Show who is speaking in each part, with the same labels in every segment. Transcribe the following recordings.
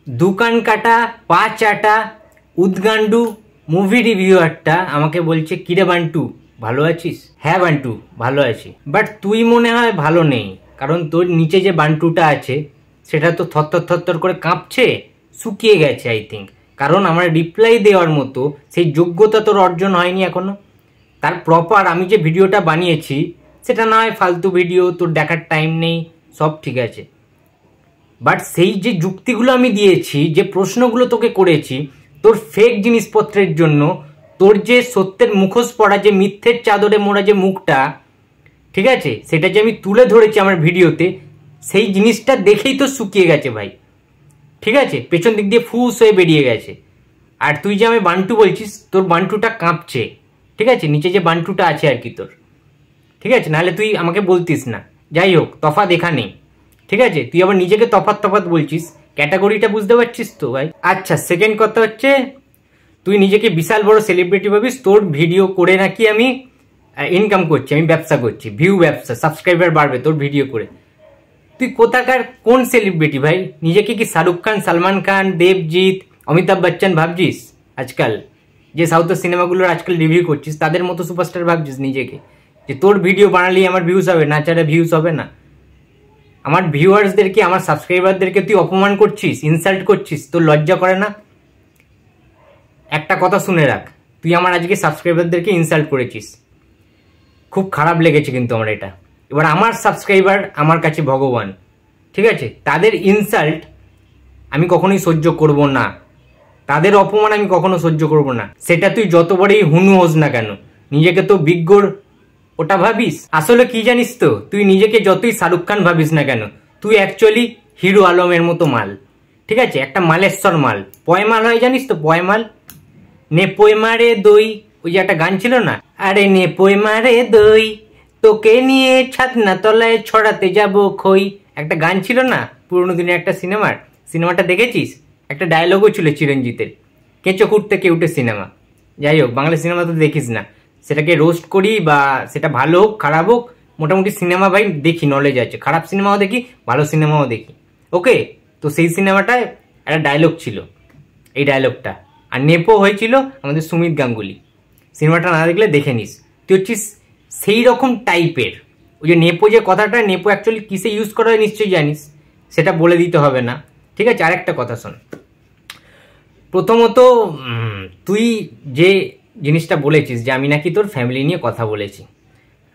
Speaker 1: দুকান কাটা পা চাটা উদ্গান্ডু মুভি রিভিউয়ারটা আমাকে বলছে কিরে বান্টু ভালো আছিস? হ্যাঁ বান্টু ভালো আছি, বাট তুই মনে হয় ভালো নেই, কারণ তোর নিচে যে বান্টুটা আছে সেটা তো থরথর থরথর করে কাঁপছে, শুকিয়ে গেছে আই থিঙ্ক, কারণ আমার রিপ্লাই দেওয়ার মতো সেই যোগ্যতা তোর অর্জন হয়নি এখনো। তার প্রপার আমি যে ভিডিওটা বানিয়েছি সেটা না হয় ফালতু ভিডিও, তোর দেখার টাইম নেই, সব ঠিক আছে, বাট সেই যে যুক্তিগুলো আমি দিয়েছি, যে প্রশ্নগুলো তোকে করেছি তোর ফেক জিনিসপত্রের জন্য, তোর যে সত্যের মুখোশ পড়া, যে মিথ্যের চাদরে মোড়া যে মুখটা, ঠিক আছে, সেটা যে আমি তুলে ধরেছি আমার ভিডিওতে, সেই জিনিসটা দেখেই তো শুকিয়ে গেছে ভাই, ঠিক আছে, পেছন দিক দিয়ে ফুস হয়ে বেরিয়ে গেছে। আর তুই যে আমি বান্টু বলছিস, তোর বান্টুটা কাঁপছে, ঠিক আছে, নিচে যে বান্টুটা আছে আর কি তোর, ঠিক আছে, নাহলে তুই আমাকে বলতিস না। যাই হোক, তফাৎ এখানে, ঠিক আছে, তুই আবার নিজেকে তফাৎ তফাৎ বলছিস, ক্যাটাগরিটা বুঝতে পারছিস তো ভাই? আচ্ছা, সেকেন্ড কথা হচ্ছে তুই নিজেকে বিশাল বড় সেলিব্রিটি ভাবিস, তোর ভিডিও করে নাকি আমি ইনকাম করছি, আমি ব্যবসা করছি, ভিউ ব্যবসা, সাবস্ক্রাইবার বাড়বে তোর ভিডিও করে। তুই কোথাকার কোন সেলিব্রিটি ভাই? নিজেকে কি শাহরুখ খান, সালমান খান, দেবজিৎ, অমিতাভ বচ্চন ভাবছিস আজকাল? যে সাউথের সিনেমাগুলোর আজকাল রিভিউ করছিস তাদের মতো সুপারস্টার ভাবছিস নিজেকে, যে তোর ভিডিও বানালেই আমার ভিউজ হবে, না ছাড়া ভিউজ হবে না? আমার ভিউয়ার্সদেরকে, আমার সাবস্ক্রাইবারদেরকে তুই অপমান করছিস, ইনসাল্ট করছিস, তোর লজ্জা করে না? একটা কথা শুনে রাখ, তুই আমার আজকে সাবস্ক্রাইবারদেরকে ইনসাল্ট করেছিস, খুব খারাপ লেগেছে কিন্তু আমার এটা। এবার আমার সাবস্ক্রাইবার আমার কাছে ভগবান, ঠিক আছে, তাদের ইনসাল্ট আমি কখনোই সহ্য করব না, তাদের অপমান আমি কখনো সহ্য করব না, সেটা তুই যত বড়ই হুনু হোস না কেন। নিজেকে তো বিজ্ঞর ওটা ভাবিস, আসলে কি জানিস তো, তুই নিজেকে যতই শাহরুখ খান ভাবিস না কেন, তুই অ্যাকচুয়ালি হিরো আলমের মতো মাল, ঠিক আছে, একটা মালেশ্বর মাল, পয়মাল হয় জানিস তো, পয়মাল, নে পয়মারে দই, ওই যে একটা গান ছিল না, আরে নে পয়মারে দই তোকে নিয়ে ছাতনা তলায় ছড়াতে যাব খই, একটা গান ছিল না পুরোনো দিনের একটা সিনেমাটা দেখেছিস? একটা ডায়লগও ছিল চিরঞ্জিতের, কেঁচো কুটতে কেউটে সিনেমা। যাই হোক, বাংলা সিনেমা তো দেখিস না, সেটাকে রোস্ট করি বা সেটা ভালো হোক খারাপ হোক, মোটামুটি সিনেমা ভাই দেখি, নলেজ আছে, খারাপ সিনেমাও দেখি ভালো সিনেমাও দেখি, ওকে। তো সেই সিনেমাটায় একটা ডায়লগ ছিল, এই ডায়লগটা, আর নেপো হয়েছিল আমাদের সুমিত গাঙ্গুলি, সিনেমাটা না দেখলে দেখে নিস। তুই হচ্ছিস সেই রকম টাইপের, ওই যে নেপো যে কথাটা, নেপো অ্যাকচুয়ালি কিসে ইউজ করা হয় নিশ্চয়ই জানিস, সেটা বলে দিতে হবে না, ঠিক আছে। আরেকটা কথা শোন, প্রথমত তুই যে জিনিসটা বলেছিস যে আমি নাকি তোর ফ্যামিলি নিয়ে কথা বলেছি,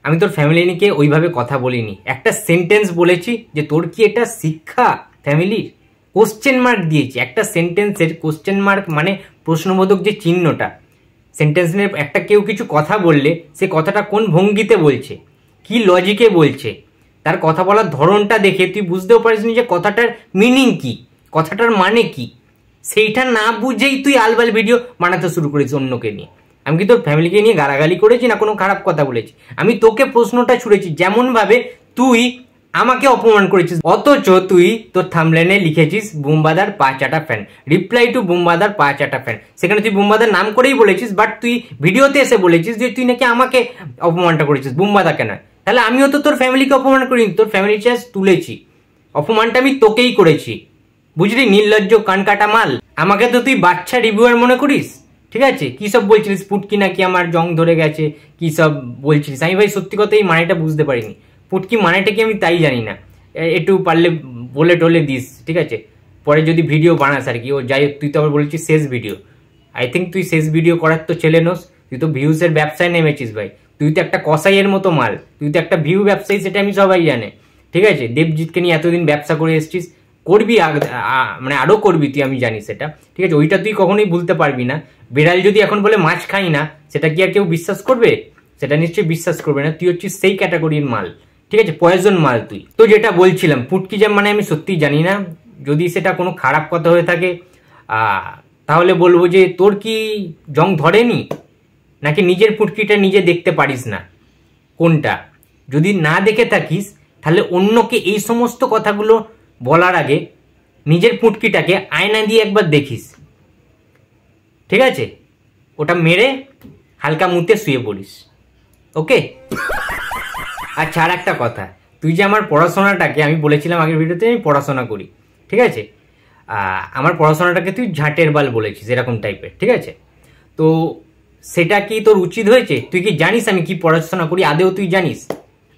Speaker 1: আমি তোর ফ্যামিলি নিয়ে ওইভাবে কথা বলিনি, একটা সেন্টেন্স বলেছি যে তোর কি এটা শিক্ষা ফ্যামিলির, কোশ্চেন মার্ক দিয়েছি, একটা সেন্টেন্সের কোশ্চেন মার্ক মানে প্রশ্নবোধক যে চিহ্নটা, সেন্টেন্সের একটা কেউ কিছু কথা বললে সে কথাটা কোন ভঙ্গিতে বলছে, কি লজিকে বলছে, তার কথা বলার ধরনটা দেখে তুই বুঝতেও পারিস নি যে কথাটার মিনিং কি, কথাটার মানে কি, সেইটা না বুঝেই তুই আলবাল ভিডিও বানাতে শুরু করেছিস অন্যকে নিয়ে। আমি কি তোর ফ্যামিলিকে নিয়ে গালাগালি করেছি না কোনো খারাপ কথা বলেছি? আমি তোকে প্রশ্নটা ছুড়েছি, যেমন ভাবে তুই আমাকে অপমান করেছিস, অথচ তুই তোর থাম্বনেইলে লিখেছিস বুমবাদার পা চাটা ফ্যান, রিপ্লাই টু বুমবাদার পা চাটা ফ্যান, সেখানে তুই বুমবাদার নাম করেই বলেছিস, বাট তুই ভিডিওতে এসে বলেছিস যে তুই নাকি আমাকে অপমানটা করেছিস, বুমবাদা কেন? তাহলে আমিও তো তোর ফ্যামিলিকে অপমান করিনি, তোর ফ্যামিলি চার্জ তুলেছি, অপমানটা আমি তোকেই করেছি, বুঝলি নির্লজ্জ কান কাটা মাল। আমাকে তো তুই বাচ্চা রিভিউয়ার মনে করিস, ঠিক আছে, কি সব বলছিলিস, পুটকি নাকি আমার জং ধরে গেছে, কি সব বলছিলিস, আমি ভাই সত্যি কথা এই মানেটা বুঝতে পারিনি, পুটকি মানেটা কি আমি তাই জানি না, একটু পারলে বলে টলে দিস, ঠিক আছে, পরে যদি ভিডিও বানাস আর কি। ও যাই হোক, তুই তো আবার বলেছিস শেষ ভিডিও, আই থিঙ্ক তুই শেষ ভিডিও করার তো ছেলে নোস, তুই তো ভিউসের ব্যবসায় নেমেছিস ভাই, তুই তো একটা কসাইয়ের মতো মাল, তুই তো একটা ভিউ ব্যবসায়ী, সেটা আমি সবাই জানে, ঠিক আছে, দেবজিৎকে নিয়ে এতদিন ব্যবসা করে এসেছিস, করবি মানে আরো করবি তুই, আমি জানি সেটা, ঠিক আছে, ওইটা তুই কখনোই ভুলতে পারবি না। বিড়াল যদি এখন বলে মাছ খাই না, সেটা কি আর কেউ বিশ্বাস করবে? সেটা নিশ্চয়ই বিশ্বাস করবে না, তুই হচ্ছিস সেই ক্যাটাগরির মাল, ঠিক আছে, পয়জন মাল তুই। তো যেটা বলছিলাম, পুটকি জ্যাম মানে আমি সত্যিই জানি না, যদি সেটা কোনো খারাপ কথা হয়ে থাকে তাহলে বলবো যে তোর কি জং ধরেনি, নাকি নিজের পুটকিটা নিজে দেখতে পারিস না, কোনটা? যদি না দেখে থাকিস তাহলে অন্যকে এই সমস্ত কথাগুলো বলার আগে নিজের পুটকিটাকে আয়না দিয়ে একবার দেখিস, ঠিক আছে, ওটা মেরে হালকা মুতে শুয়ে পড়িস, ওকে। আচ্ছা, আর একটা কথা, তুই যে আমার পড়াশোনাটাকে, আমি বলেছিলাম আগের ভিডিওতে আমি পড়াশোনা করি, ঠিক আছে, আমার পড়াশোনাটাকে তুই ঝাঁটের বাল বলেছিস এরকম টাইপের, ঠিক আছে? তো সেটা কি তোর উচিত হয়েছে? তুই কি জানিস আমি কি পড়াশোনা করি? আদেও তুই জানিস?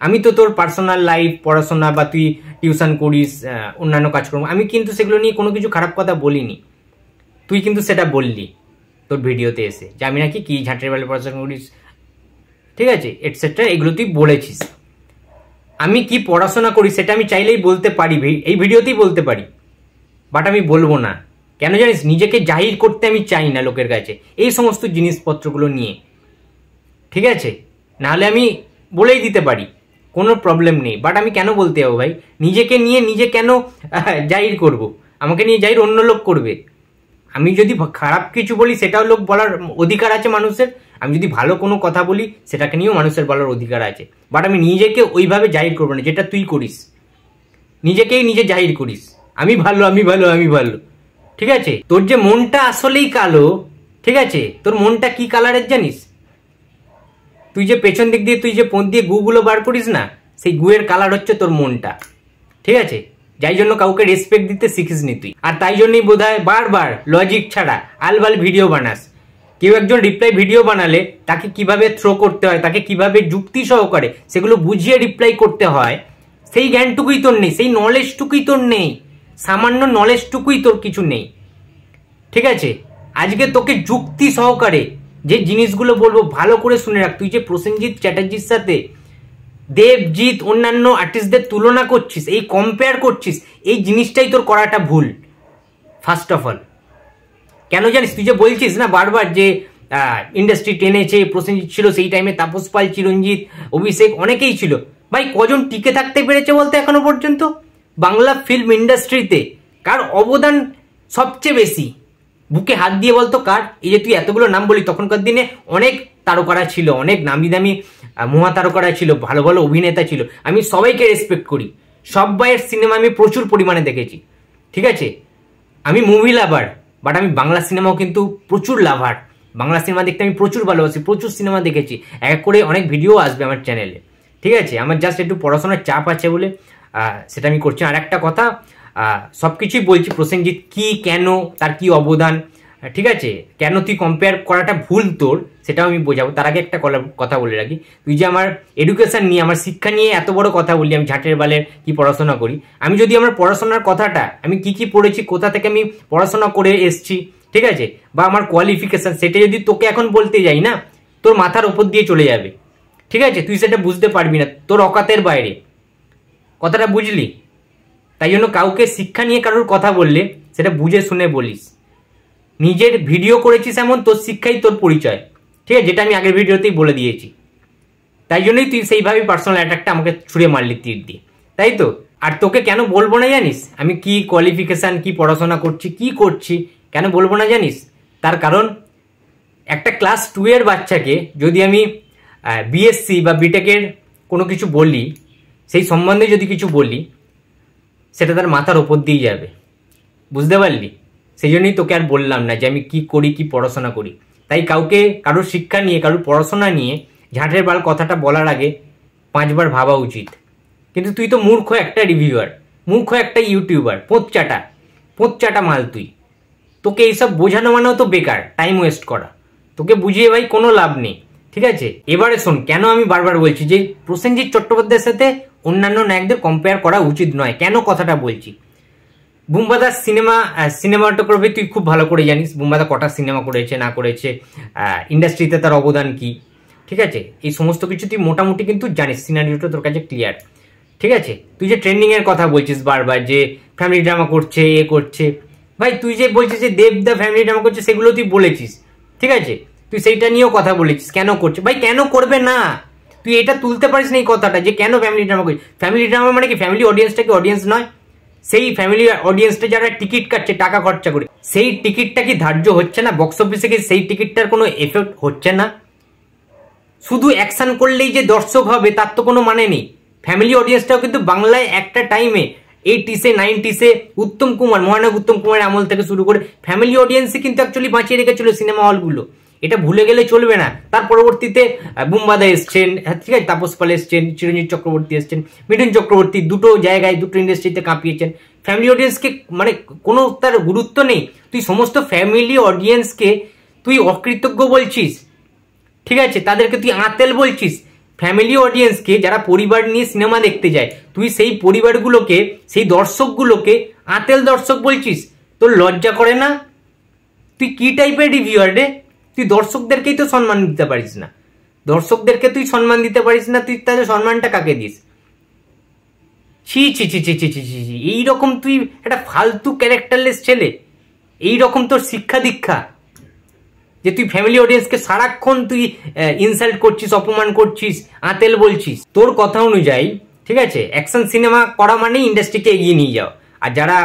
Speaker 1: আমি তো তোর পার্সোনাল লাইফ, পড়াশোনা বা তুই টিউশন করিস, অন্যান্য কাজকর্ম, আমি কিন্তু সেগুলো নিয়ে কোনো কিছু খারাপ কথা বলিনি। তুই কিন্তু সেটা বললি তোর ভিডিওতে এসে যে আমি নাকি কি ঝাঁটের বালে পড়াশোনা করিস, ঠিক আছে, এটসেট্রা, এগুলো তুই বলেছিস। আমি কি পড়াশোনা করি সেটা আমি চাইলেই বলতে পারি, এই ভিডিওতেই বলতে পারি, বাট আমি বলবো না। কেন জানিস? নিজেকে জাহির করতে আমি চাই না লোকের কাছে এই সমস্ত জিনিসপত্রগুলো নিয়ে, ঠিক আছে? নাহলে আমি বলেই দিতে পারি, কোনো প্রবলেম নেই, বাট আমি কেন বলতে যাবো ভাই? নিজেকে নিয়ে নিজে কেন জাহির করব? আমাকে নিয়ে জাহির অন্য লোক করবে। আমি যদি খারাপ কিছু বলি সেটাও লোক বলার অধিকার আছে মানুষের, আমি যদি ভালো কোনো কথা বলি সেটাকে নিয়েও মানুষের বলার অধিকার আছে, বাট আমি নিজেকে ওইভাবে জাহির করবো না যেটা তুই করিস। নিজেকেই নিজে জাহির করিস আমি ভালো, আমি ভালো, আমি ভালো, ঠিক আছে? তোর যে মনটা আসলেই কালো, ঠিক আছে? তোর মনটা কি কালারের জানিস? তুই যে পেছন দিক দিয়ে তুই যে পথ দিয়ে গুগুলো বার করিস না, সেই গুয়ের কালার হচ্ছে তোর মনটা, ঠিক আছে? যাই জন্য কাউকে রেসপেক্ট দিতে শিখিসনি তুই, আর তাই জন্যই বোধহয় বারবার লজিক ছাড়া আলবাল ভিডিও বানাস। কেউ একজন রিপ্লাই ভিডিও বানালে তাকে কিভাবে থ্রো করতে হয়, তাকে কিভাবে যুক্তি সহকারে সেগুলো বুঝিয়ে রিপ্লাই করতে হয়, সেই জ্ঞানটুকুই তোর নেই, সেই নলেজটুকুই তোর নেই, সামান্য নলেজটুকুই তোর কিছু নেই, ঠিক আছে? আজকে তোকে যুক্তি সহকারে যে জিনিসগুলো বলবো ভালো করে শুনে রাখ। তুই যে প্রসেনজিৎ চ্যাটার্জির সাথে দেবজিৎ অন্যান্য আর্টিস্টদের তুলনা করছিস, এই কম্পেয়ার করছিস, এই জিনিসটাই তোর করাটা ভুল। ফার্স্ট অফ অল কেন জানিস? তুই যে বলছিস না বারবার যে ইন্ডাস্ট্রি টেনেছে, প্রসেনজিৎ ছিল সেই টাইমে, তাপস পাল, চিরঞ্জিত, অভিষেক, অনেকেই ছিল। ভাই কজন টিকে থাকতে পেরেছে বলতে এখনো পর্যন্ত? বাংলা ফিল্ম ইন্ডাস্ট্রিতে কার অবদান সবচেয়ে বেশি? বুকে হাত দিয়ে বলতো কার? এই যে তুই এতগুলো নাম বলি, তখনকার দিনে অনেক তারকারা ছিল, অনেক নামি দামি মহা তারকারা ছিল, ভালো ভালো অভিনেতা ছিল। আমি সবাইকে রেসপেক্ট করি, সবাইয়ের সিনেমা আমি প্রচুর পরিমাণে দেখেছি, ঠিক আছে? আমি মুভি লাভার, বাট আমি বাংলা সিনেমাও কিন্তু প্রচুর লাভার। বাংলা সিনেমা দেখতে আমি প্রচুর ভালোবাসি, প্রচুর সিনেমা দেখেছি, এক করে অনেক ভিডিও আসবে আমার চ্যানেলে, ঠিক আছে? আমার জাস্ট একটু পড়াশোনার চাপ আছে বলে সেটা আমি করছি। আর একটা কথা, সব কিছুই বলছি, প্রসেনজিৎ কি, কেন, তার কি অবদান, ঠিক আছে? কেন তুই কম্পেয়ার করাটা ভুল তোর, সেটাও আমি বোঝাবো। তার আগে একটা কথা বলে রাখি, তুই যে আমার এডুকেশন নিয়ে, আমার শিক্ষা নিয়ে এত বড় কথা বললি, আমি ঝাঁটের বালের কি পড়াশোনা করি, আমি যদি আমার পড়াশোনার কথাটা, আমি কি কি পড়েছি, কোথা থেকে আমি পড়াশোনা করে এসছি, ঠিক আছে, বা আমার কোয়ালিফিকেশন, সেটা যদি তোকে এখন বলতে যাই না, তোর মাথার ওপর দিয়ে চলে যাবে, ঠিক আছে? তুই সেটা বুঝতে পারবি না, তোর অকাতের বাইরে। কথাটা বুঝলি? তাই জন্য কাউকে শিক্ষা নিয়ে কারোর কথা বললে সেটা বুঝে শুনে বলিস। নিজের ভিডিও করেছিস এমন, তোর শিক্ষাই তোর পরিচয়, ঠিক আছে? যেটা আমি আগের ভিডিওতেই বলে দিয়েছি। তাই জন্যই তুই সেইভাবেই পার্সোনাল অ্যাটাকটা আমাকে ছুঁড়ে মারলি তীর দিয়ে, তাই তো? আর তোকে কেন বলবো না জানিস? আমি কি কোয়ালিফিকেশান, কি পড়াশোনা করছি, কি করছি, কেন বলবো না জানিস? তার কারণ একটা ক্লাস 2 এর বাচ্চাকে যদি আমি বিএসসি বা বিটেকের কোনো কিছু বলি, সেই সম্বন্ধে যদি কিছু বলি, সেটা তার মাথার ওপর দিয়ে যাবে, বুঝতে পারলি? সেই জন্যই তোকে আর বললাম না যে আমি কি করি, কি পড়াশোনা করি। তাই কাউকে কারোর শিক্ষা নিয়ে, কারোর পড়াশোনা নিয়ে ঝাঁটের বাল কথাটা বলার আগে 5 বার ভাবা উচিত। কিন্তু তুই তো মূর্খ একটা রিভিউয়ার, মূর্খ একটা ইউটিউবার, পোঁতচাটা মাল তুই। তোকে এইসব বোঝানো মানেও তো বেকার, টাইম ওয়েস্ট করা। তোকে বুঝিয়ে ভাই কোনো লাভ নেই, ঠিক আছে? এবারে শোন, কেন আমি বারবার বলছি যে প্রসেনজিৎ চট্টোপাধ্যায়ের সাথে অন্যান্য নায়কদের কম্পেয়ার করা উচিত নয়। কেন কথাটা বলছি? বুম্বাদার সিনেমাটোগ্রাফি তুই খুব ভালো করে জানিস, বুম্বাদা কটা সিনেমা করেছে না করেছে, ইন্ডাস্ট্রিতে তার অবদান কি, ঠিক আছে? এই সমস্ত কিছু তুই মোটামুটি কিন্তু জানিস, সিনারিওটা তোর কাছে ক্লিয়ার, ঠিক আছে? তুই যে ট্রেন্ডিং এর কথা বলছিস বারবার, যে ফ্যামিলি ড্রামা করছে, এ করছে, ভাই তুই যে বলছিস যে দেবদা ফ্যামিলি ড্রামা করছে, সেগুলো তুই বলেছিস, ঠিক আছে? তুই সেইটা নিয়েও কথা বলেছিস, কেন করছে? ভাই কেন করবে না? তুই এটা তুলতে পারিস না এই কথাটা যে কেন ফ্যামিলি ড্রামা করছিস। ফ্যামিলি ড্রামা মানে কি? ফ্যামিলি অডিয়েন্সটা কি অডিয়েন্স নয়? সেই ফ্যামিলি অডিয়েন্সটা যারা টিকিট কাটছে টাকা খরচা করে, সেই টিকিটটা কি ধার্য হচ্ছে না? বক্স অফিসে কি সেই টিকিটটার কোনো এফেক্ট হচ্ছে না? শুধু অ্যাকশন করলেই যে দর্শক হবে তার তো কোনো মানে নেই। ফ্যামিলি অডিয়েন্সটাও কিন্তু বাংলায় একটা টাইমে 80s 90s উত্তম কুমার, মহানায়ক উত্তম কুমারের আমল থেকে শুরু করে ফ্যামিলি অডিয়েন্সে কিন্তু অ্যাকচুয়ালি বাঁচিয়ে রেখেছিল সিনেমা হলগুলো। এটা ভুলে গেলে চলবে না। তার পরবর্তীতে বুম্বাদা এসছেন, ঠিক আছে, তাপস পাল এসছেন, চিরঞ্জিত চক্রবর্তী এসছেন, মিঠুন চক্রবর্তী, দুটো জায়গায় দুটো ইন্ডাস্ট্রিতে কাঁপিয়েছেন। ফ্যামিলি অডিয়েন্সকে মানে কোনো তার গুরুত্ব নেই। তুই সমস্ত ফ্যামিলি অডিয়েন্সকে তুই অকৃতজ্ঞ বলছিস, ঠিক আছে, তাদেরকে তুই আঁতেল বলছিস। ফ্যামিলি অডিয়েন্সকে যারা পরিবার নিয়ে সিনেমা দেখতে যায়, তুই সেই পরিবারগুলোকে, সেই দর্শকগুলোকে আঁতেল দর্শক বলছিস। তোর লজ্জা করে না? তুই কি টাইপের রিভিউয়ার রে? তুই দর্শকদেরকেই তো সম্মান দিতে পারিস না, দর্শকদেরকে তুই সম্মান দিতে পারিস না, তুই তাদের সম্মানটা কাকে দিস? ছি ছি ছি ছি ছি ছি ছি ছি। এইরকম তুই একটা ফালতু ক্যারেক্টারলেস ছেলে, এইরকম তোর শিক্ষা দীক্ষা যে তুই ফ্যামিলি অডিয়েন্সকে সারাক্ষণ তুই ইনসাল্ট করছিস, অপমান করছিস, আঁতেল বলছিস। তোর কথা অনুযায়ী, ঠিক আছে, অ্যাকশন সিনেমা করা মানে ইন্ডাস্ট্রিকে এগিয়ে নিয়ে যাও। আর যারা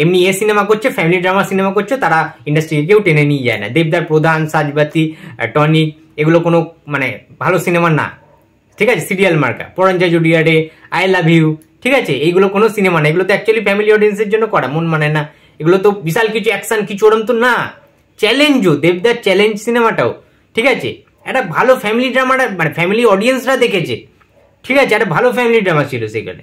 Speaker 1: এমনি সিনেমা করছে, ফ্যামিলি ড্রামা সিনেমা করছে, তারা ইন্ডাস্ট্রিকে কেউ টেনে নিয়ে যায় না। দেবদার প্রধান, সাজবাতি, টনিক, এগুলো কোনো মানে ভালো সিনেমা না, ঠিক আছে, সিরিয়াল মার্কা। পরঞ্জয় জুডিয়ারে, আই লাভ ইউ, ঠিক আছে, এইগুলো কোনো সিনেমা না, এগুলো তো অ্যাকচুয়ালি ফ্যামিলি অডিয়েন্সের জন্য করা, মন মানে না। এগুলো তো বিশাল কিছু অ্যাকশন কিছু ওরম তো না। চ্যালেঞ্জও, দেবদার চ্যালেঞ্জ সিনেমাটাও, ঠিক আছে, একটা ভালো ফ্যামিলি ড্রামাটা মানে ফ্যামিলি অডিয়েন্সরা দেখেছে, ঠিক আছে, একটা ভালো ফ্যামিলি ড্রামা ছিল সেখানে।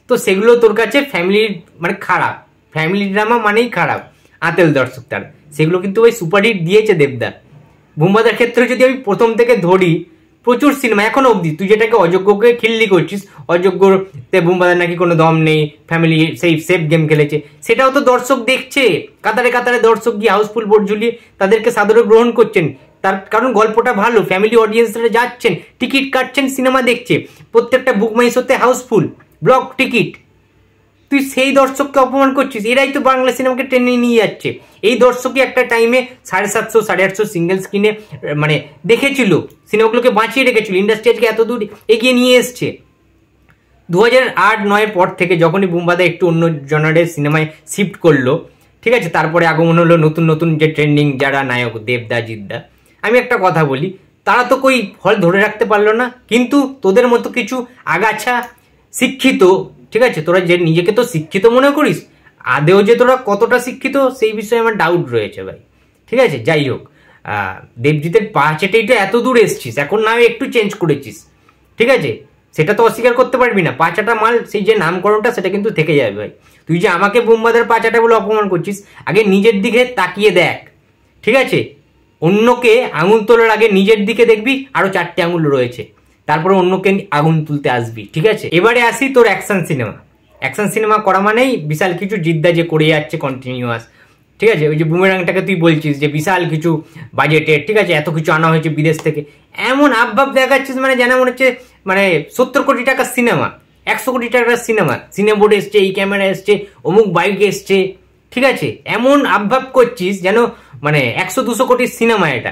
Speaker 1: তো সেগুলো তোর কাছে ফ্যামিলি মানে খারাপ, ফ্যামিলি ড্রামা মানেই খারাপ, আতেল দর্শক তার। সেগুলো কিন্তু ওই সুপারহিট দিয়েছে দেবদা। বুম্বাদার ক্ষেত্রে যদি আমি প্রথম থেকে ধরি, প্রচুর সিনেমা এখনো অবধি, তুই যেটাকে অযোগ্যকে খিল্লি করছিস, অযোগ্যতে বুম্বাদার নাকি কোনো দম নেই, ফ্যামিলি সেই সেফ গেম খেলেছে, সেটাও তো দর্শক দেখছে। কাতারে কাতারে দর্শক গিয়ে হাউসফুল বোর্ড ঝুলিয়ে তাদেরকে সাদরে গ্রহণ করছেন, তার কারণ গল্পটা ভালো, ফ্যামিলি অডিয়েন্সরা যাচ্ছেন, টিকিট কাটছেন, সিনেমা দেখছে, প্রত্যেকটা বুক মাই শোতে হাউসফুল, ব্লক টিকিট। তুই সেই দর্শককে অপমান করছিস। এরাই তো বাংলা সিনেমাকে টেনে নিয়ে যাচ্ছে। এই দর্শকই একটা টাইমে 750, 850 সিঙ্গেল স্ক্রিনে মানে দেখেছিল, সিনেমাগুলোকে বাঁচিয়ে রেখেছিল, ইন্ডাস্ট্রি আজকে এত দূর এগিয়ে নিয়ে এসছে। 2008-9 পর থেকে যখনই বুম্বাদা একটু অন্য জনারের সিনেমায় শিফট করলো, ঠিক আছে, তারপরে আগমন হলো নতুন নতুন যে ট্রেন্ডিং যারা নায়ক, দেবদা, জিদ্দা। আমি একটা কথা বলি, তারা তো কই হল ধরে রাখতে পারলো না, কিন্তু তোদের মতো কিছু আগাছা শিক্ষিত, ঠিক আছে, তোরা যে নিজেকে তো শিক্ষিত মনে করিস, আদেও যে তোরা কতটা শিক্ষিত সেই বিষয়ে আমার ডাউট রয়েছে ভাই, ঠিক আছে। যাই হোক, দেবজিতের পা চেটেই তো এত দূর এসছিস, এখন না একটু চেঞ্জ করেছিস, ঠিক আছে, সেটা তো অস্বীকার করতে পারবি না। পাঁচাটা মাল সেই যে নামকরণটা সেটা কিন্তু থেকে যাবে ভাই। তুই যে আমাকে বুম্বাদের পাঁচাটা বলে অপমান করছিস, আগে নিজের দিকে তাকিয়ে দেখ, ঠিক আছে, অন্যকে আঙুল তোলার আগে নিজের দিকে দেখবি, আরো 4টে আঙুল রয়েছে, তারপরে অন্যকে আগুন তুলতে আসবি, ঠিক আছে। এবারে আসি তোর অ্যাকশন সিনেমা। অ্যাকশন সিনেমা করা মানেই বিশাল কিছু জিদ্দা যে করে যাচ্ছে কন্টিনিউয়াস, ঠিক আছে, ওই যে বুমেরাংটাকে তুই বলছিস যে বিশাল কিছু বাজেটের, ঠিক আছে, এত কিছু আনা হয়েছে বিদেশ থেকে, এমন আবভাব দেখাচ্ছিস মানে যেন মনে হচ্ছে মানে 70 কোটি টাকার সিনেমা, 100 কোটি টাকার সিনেমা, সিনেবোর্ড এসছে, এই ক্যামেরা এসছে, অমুক বাইক এসছে, ঠিক আছে, এমন আবভাব করছিস যেন মানে 100-200 কোটির সিনেমা এটা,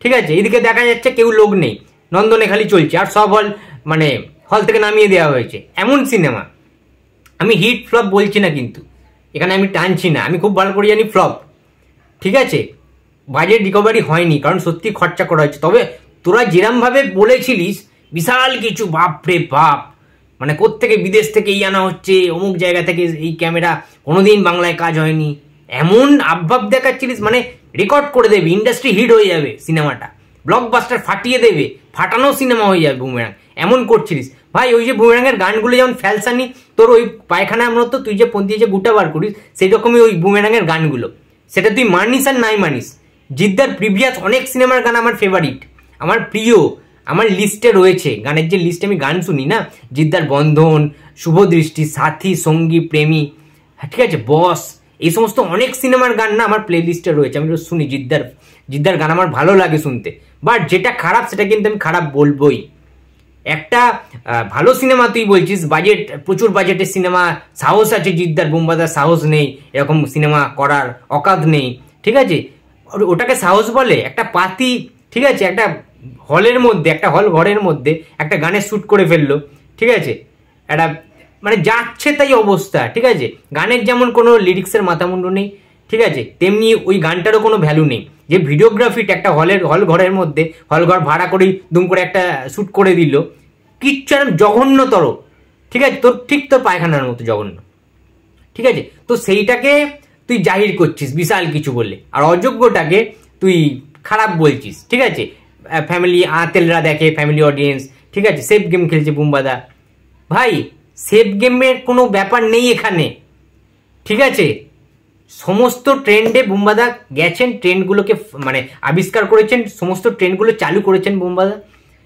Speaker 1: ঠিক আছে। এদিকে দেখা যাচ্ছে কেউ লোক নেই, নন্দনে খালি চলছে, আর সব হল মানে হল থেকে নামিয়ে দেওয়া হয়েছে, এমন সিনেমা। আমি হিট ফ্লপ বলছি না, কিন্তু এখানে আমি টানছি না, আমি খুব ভালো করে জানি ফ্লপ, ঠিক আছে, বাজেট রিকভারি হয়নি, কারণ সত্যি খরচা করা হয়েছে। তবে তোরা যেরমভাবে বলেছিলিস বিশাল কিছু, বাপরে বাপ, মানে কোত্থেকে বিদেশ থেকে এই আনা হচ্ছে, অমুক জায়গা থেকে এই ক্যামেরা, কোনোদিন বাংলায় কাজ হয়নি, এমন আবভাব দেখাচ্ছিলিস মানে রেকর্ড করে দেবে, ইন্ডাস্ট্রি হিট হয়ে যাবে সিনেমাটা, ব্লকবাস্টার ফাটিয়ে দেবে, ফাটানো সিনেমা হয়ে যাবে বুমেরাং, এমন করছিলিস ভাই। ওই যে বুমেরাংয়ের গানগুলো যেমন ফ্যালসানি, তোর ওই পায়খানার মতো তুই যে পন্থী যে গুটা বার করিস, সেই রকমই ওই বুমেরাংয়ের গানগুলো, সেটা তুই মানিস আর নাই মানিস। জিদ্দার প্রিভিয়াস অনেক সিনেমার গান আমার ফেভারিট, আমার প্রিয়, আমার লিস্টে রয়েছে, গানের যে লিস্টে আমি গান শুনি না, জিদ্দার বন্ধন, শুভদৃষ্টি, সাথী, সঙ্গী, প্রেমী, ঠিক আছে, বস, এই সমস্ত অনেক সিনেমার গান না আমার প্লে লিস্টে রয়েছে, আমি শুনি। জিদ্দার গান আমার ভালো লাগে শুনতে, বাট যেটা খারাপ সেটা কিন্তু আমি খারাপ বলবোই। একটা ভালো সিনেমা তুই বলছিস, বাজেট, প্রচুর বাজেটের সিনেমা, সাহস আছে জিদ্দার, বুম্বাদার সাহস নেই এরকম সিনেমা করার, অকাত নেই, ঠিক আছে, ওটাকে সাহস বলে? একটা পাতি, ঠিক আছে, একটা হলের মধ্যে, একটা হল ঘরের মধ্যে একটা গানের শ্যুট করে ফেললো, ঠিক আছে, একটা মানে যাচ্ছে তাই অবস্থা, ঠিক আছে, গানের যেমন কোনো লিরিক্সের মাথামুন্ডু নেই, ঠিক আছে, তেমনি ওই গানটারও কোনো ভ্যালু নেই। যে ভিডিওগ্রাফিটা একটা হল ঘরের মধ্যে, হল ঘর ভাড়া করেই দুম করে একটা শ্যুট করে দিল, কিচ্ছু জঘন্যতর, ঠিক আছে, তোর পায়খানার মতো জঘন্য, ঠিক আছে। তো সেইটাকে তুই জাহির করছিস বিশাল কিছু বলে, আর অযোগ্যটাকে তুই খারাপ বলছিস, ঠিক আছে। ফ্যামিলি আতেলরা দেখে, ফ্যামিলি অডিয়েন্স, ঠিক আছে, সেফ গেম খেলছে বুম্বাদা। ভাই সেফ গেমের কোনো ব্যাপার নেই এখানে, ঠিক আছে, সমস্ত ট্রেন্ডে বুম্বাদা গেছেন, ট্রেন্ডগুলোকে মানে আবিষ্কার করেছেন, সমস্ত ট্রেন্ডগুলো চালু করেছেন বুম্বাদা।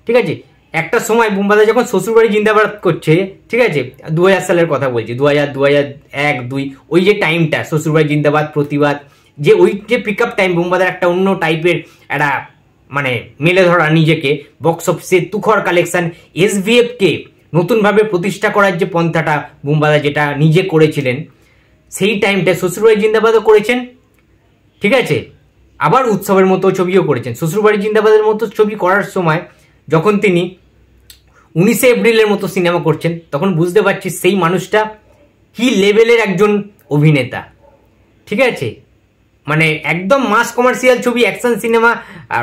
Speaker 1: ঠিক আছে, একটা সময় বুম্বাদা যখন শ্বশুরবাড়ি জিন্দাবাদ করছে, ঠিক আছে, 2000 সালের কথা বলছি, 2000, 2001, 2, ওই যে টাইমটা শ্বশুরবাড়ি জিন্দাবাদ, প্রতিবাদ, যে ওই যে পিক আপ টাইম, বুম্বাদার একটা অন্য টাইপের একটা মানে মেলে ধরা নিজেকে, বক্স অফিসে তুখর কালেকশন, SVF কে নতুনভাবে প্রতিষ্ঠা করার যে পন্থাটা বুম্বাদা যেটা নিজে করেছিলেন, সেই টাইমটা শ্বশুরবাড়ি জিন্দাবাদও করেছেন। ঠিক আছে, আবার উৎসবের মতো ছবিও করেছেন। শ্বশুরবাড়ি জিন্দাবাদের মতো ছবি করার সময় যখন তিনি 19শে এপ্রিলের মতো সিনেমা করছেন, তখন বুঝতে পারছি সেই মানুষটা কি লেভেলের একজন অভিনেতা। ঠিক আছে, মানে একদম মাস কমার্শিয়াল ছবি, action cinema,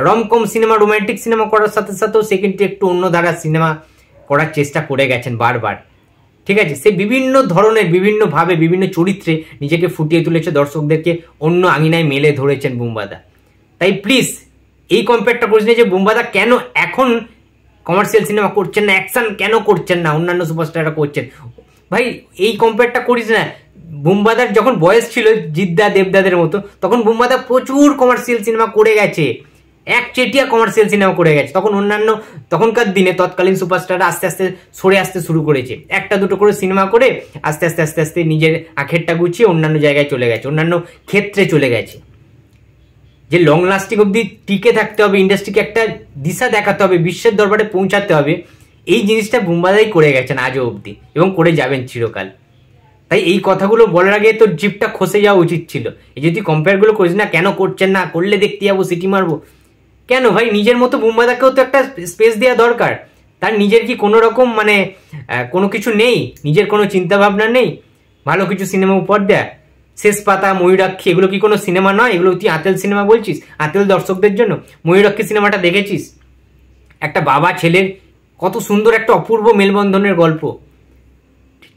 Speaker 1: romcom cinema, romantic cinema করার সাথে সাথেও সে কিন্তু একটু অন্য ধারার সিনেমা করার চেষ্টা করে গেছেন বারবার। ঠিক আছে, সে বিভিন্ন ধরনের, বিভিন্নভাবে, বিভিন্ন চরিত্রে নিজেকে ফুটিয়ে তুলেছে, দর্শকদেরকে অন্য আঙিনায় মেলে ধরেছেন বুম্বাদা। তাই প্লিজ এই কম্পেয়ারটা করিস না যে বুম্বাদা কেন এখন কমার্শিয়াল সিনেমা করছেন না, অ্যাকশন কেন করছেন না, অন্যান্য সুপারস্টাররা করছেন। ভাই এই কম্পেয়ারটা করিস না। বুম্বাদার যখন বয়স ছিল জিদ্দা, দেবদাদের মতো, তখন বুম্বাদা প্রচুর কমার্শিয়াল সিনেমা করে গেছে, একচেটিয়া কমার্শিয়াল সিনেমা করে গেছে। তখন অন্যান্য তখনকার দিনে তৎকালীন সুপারস্টাররা আস্তে আস্তে সরে আসতে শুরু করেছে, একটা দুটো করে সিনেমা করে আস্তে আস্তে আস্তে আস্তে নিজের আখেরটা গুছিয়ে অন্যান্য জায়গায় চলে গেছে, অন্যান্য ক্ষেত্রে চলে গেছে। যে লং লাস্টিং অব্দি টিকে থাকতে হবে, ইন্ডাস্ট্রিকে একটা দিশা দেখাতে হবে, বিশ্বের দরবারে পৌঁছাতে হবে, এই জিনিসটা বুম্বাদাই করে গেছেন আজও অব্দি, এবং করে যাবেন চিরকাল। তাই এই কথাগুলো বলার আগে তোর জিপটা খসে যাওয়া উচিত ছিল। এই যদি কম্পেয়ারগুলো করিস না, কেন করছেন না, করলে দেখতে যাবো, সিটি মারবো, কেন ভাই? নিজের মতো বুম্বাদাকেও তো একটা স্পেস দেওয়া দরকার। তার নিজের কি কোনো রকম মানে কোনো কিছু নেই, নিজের কোনো চিন্তা ভাবনা নেই, ভালো কিছু সিনেমা উপহার দেয়া? শেষ পাতা, ময়ূরাক্ষী, এগুলো কি কোনো সিনেমা নয়? এগুলো তুই আতেল সিনেমা বলছিস, আতেল দর্শকদের জন্য? ময়ূরাক্ষী সিনেমাটা দেখেছিস? একটা বাবা ছেলের কত সুন্দর একটা অপূর্ব মেলবন্ধনের গল্প,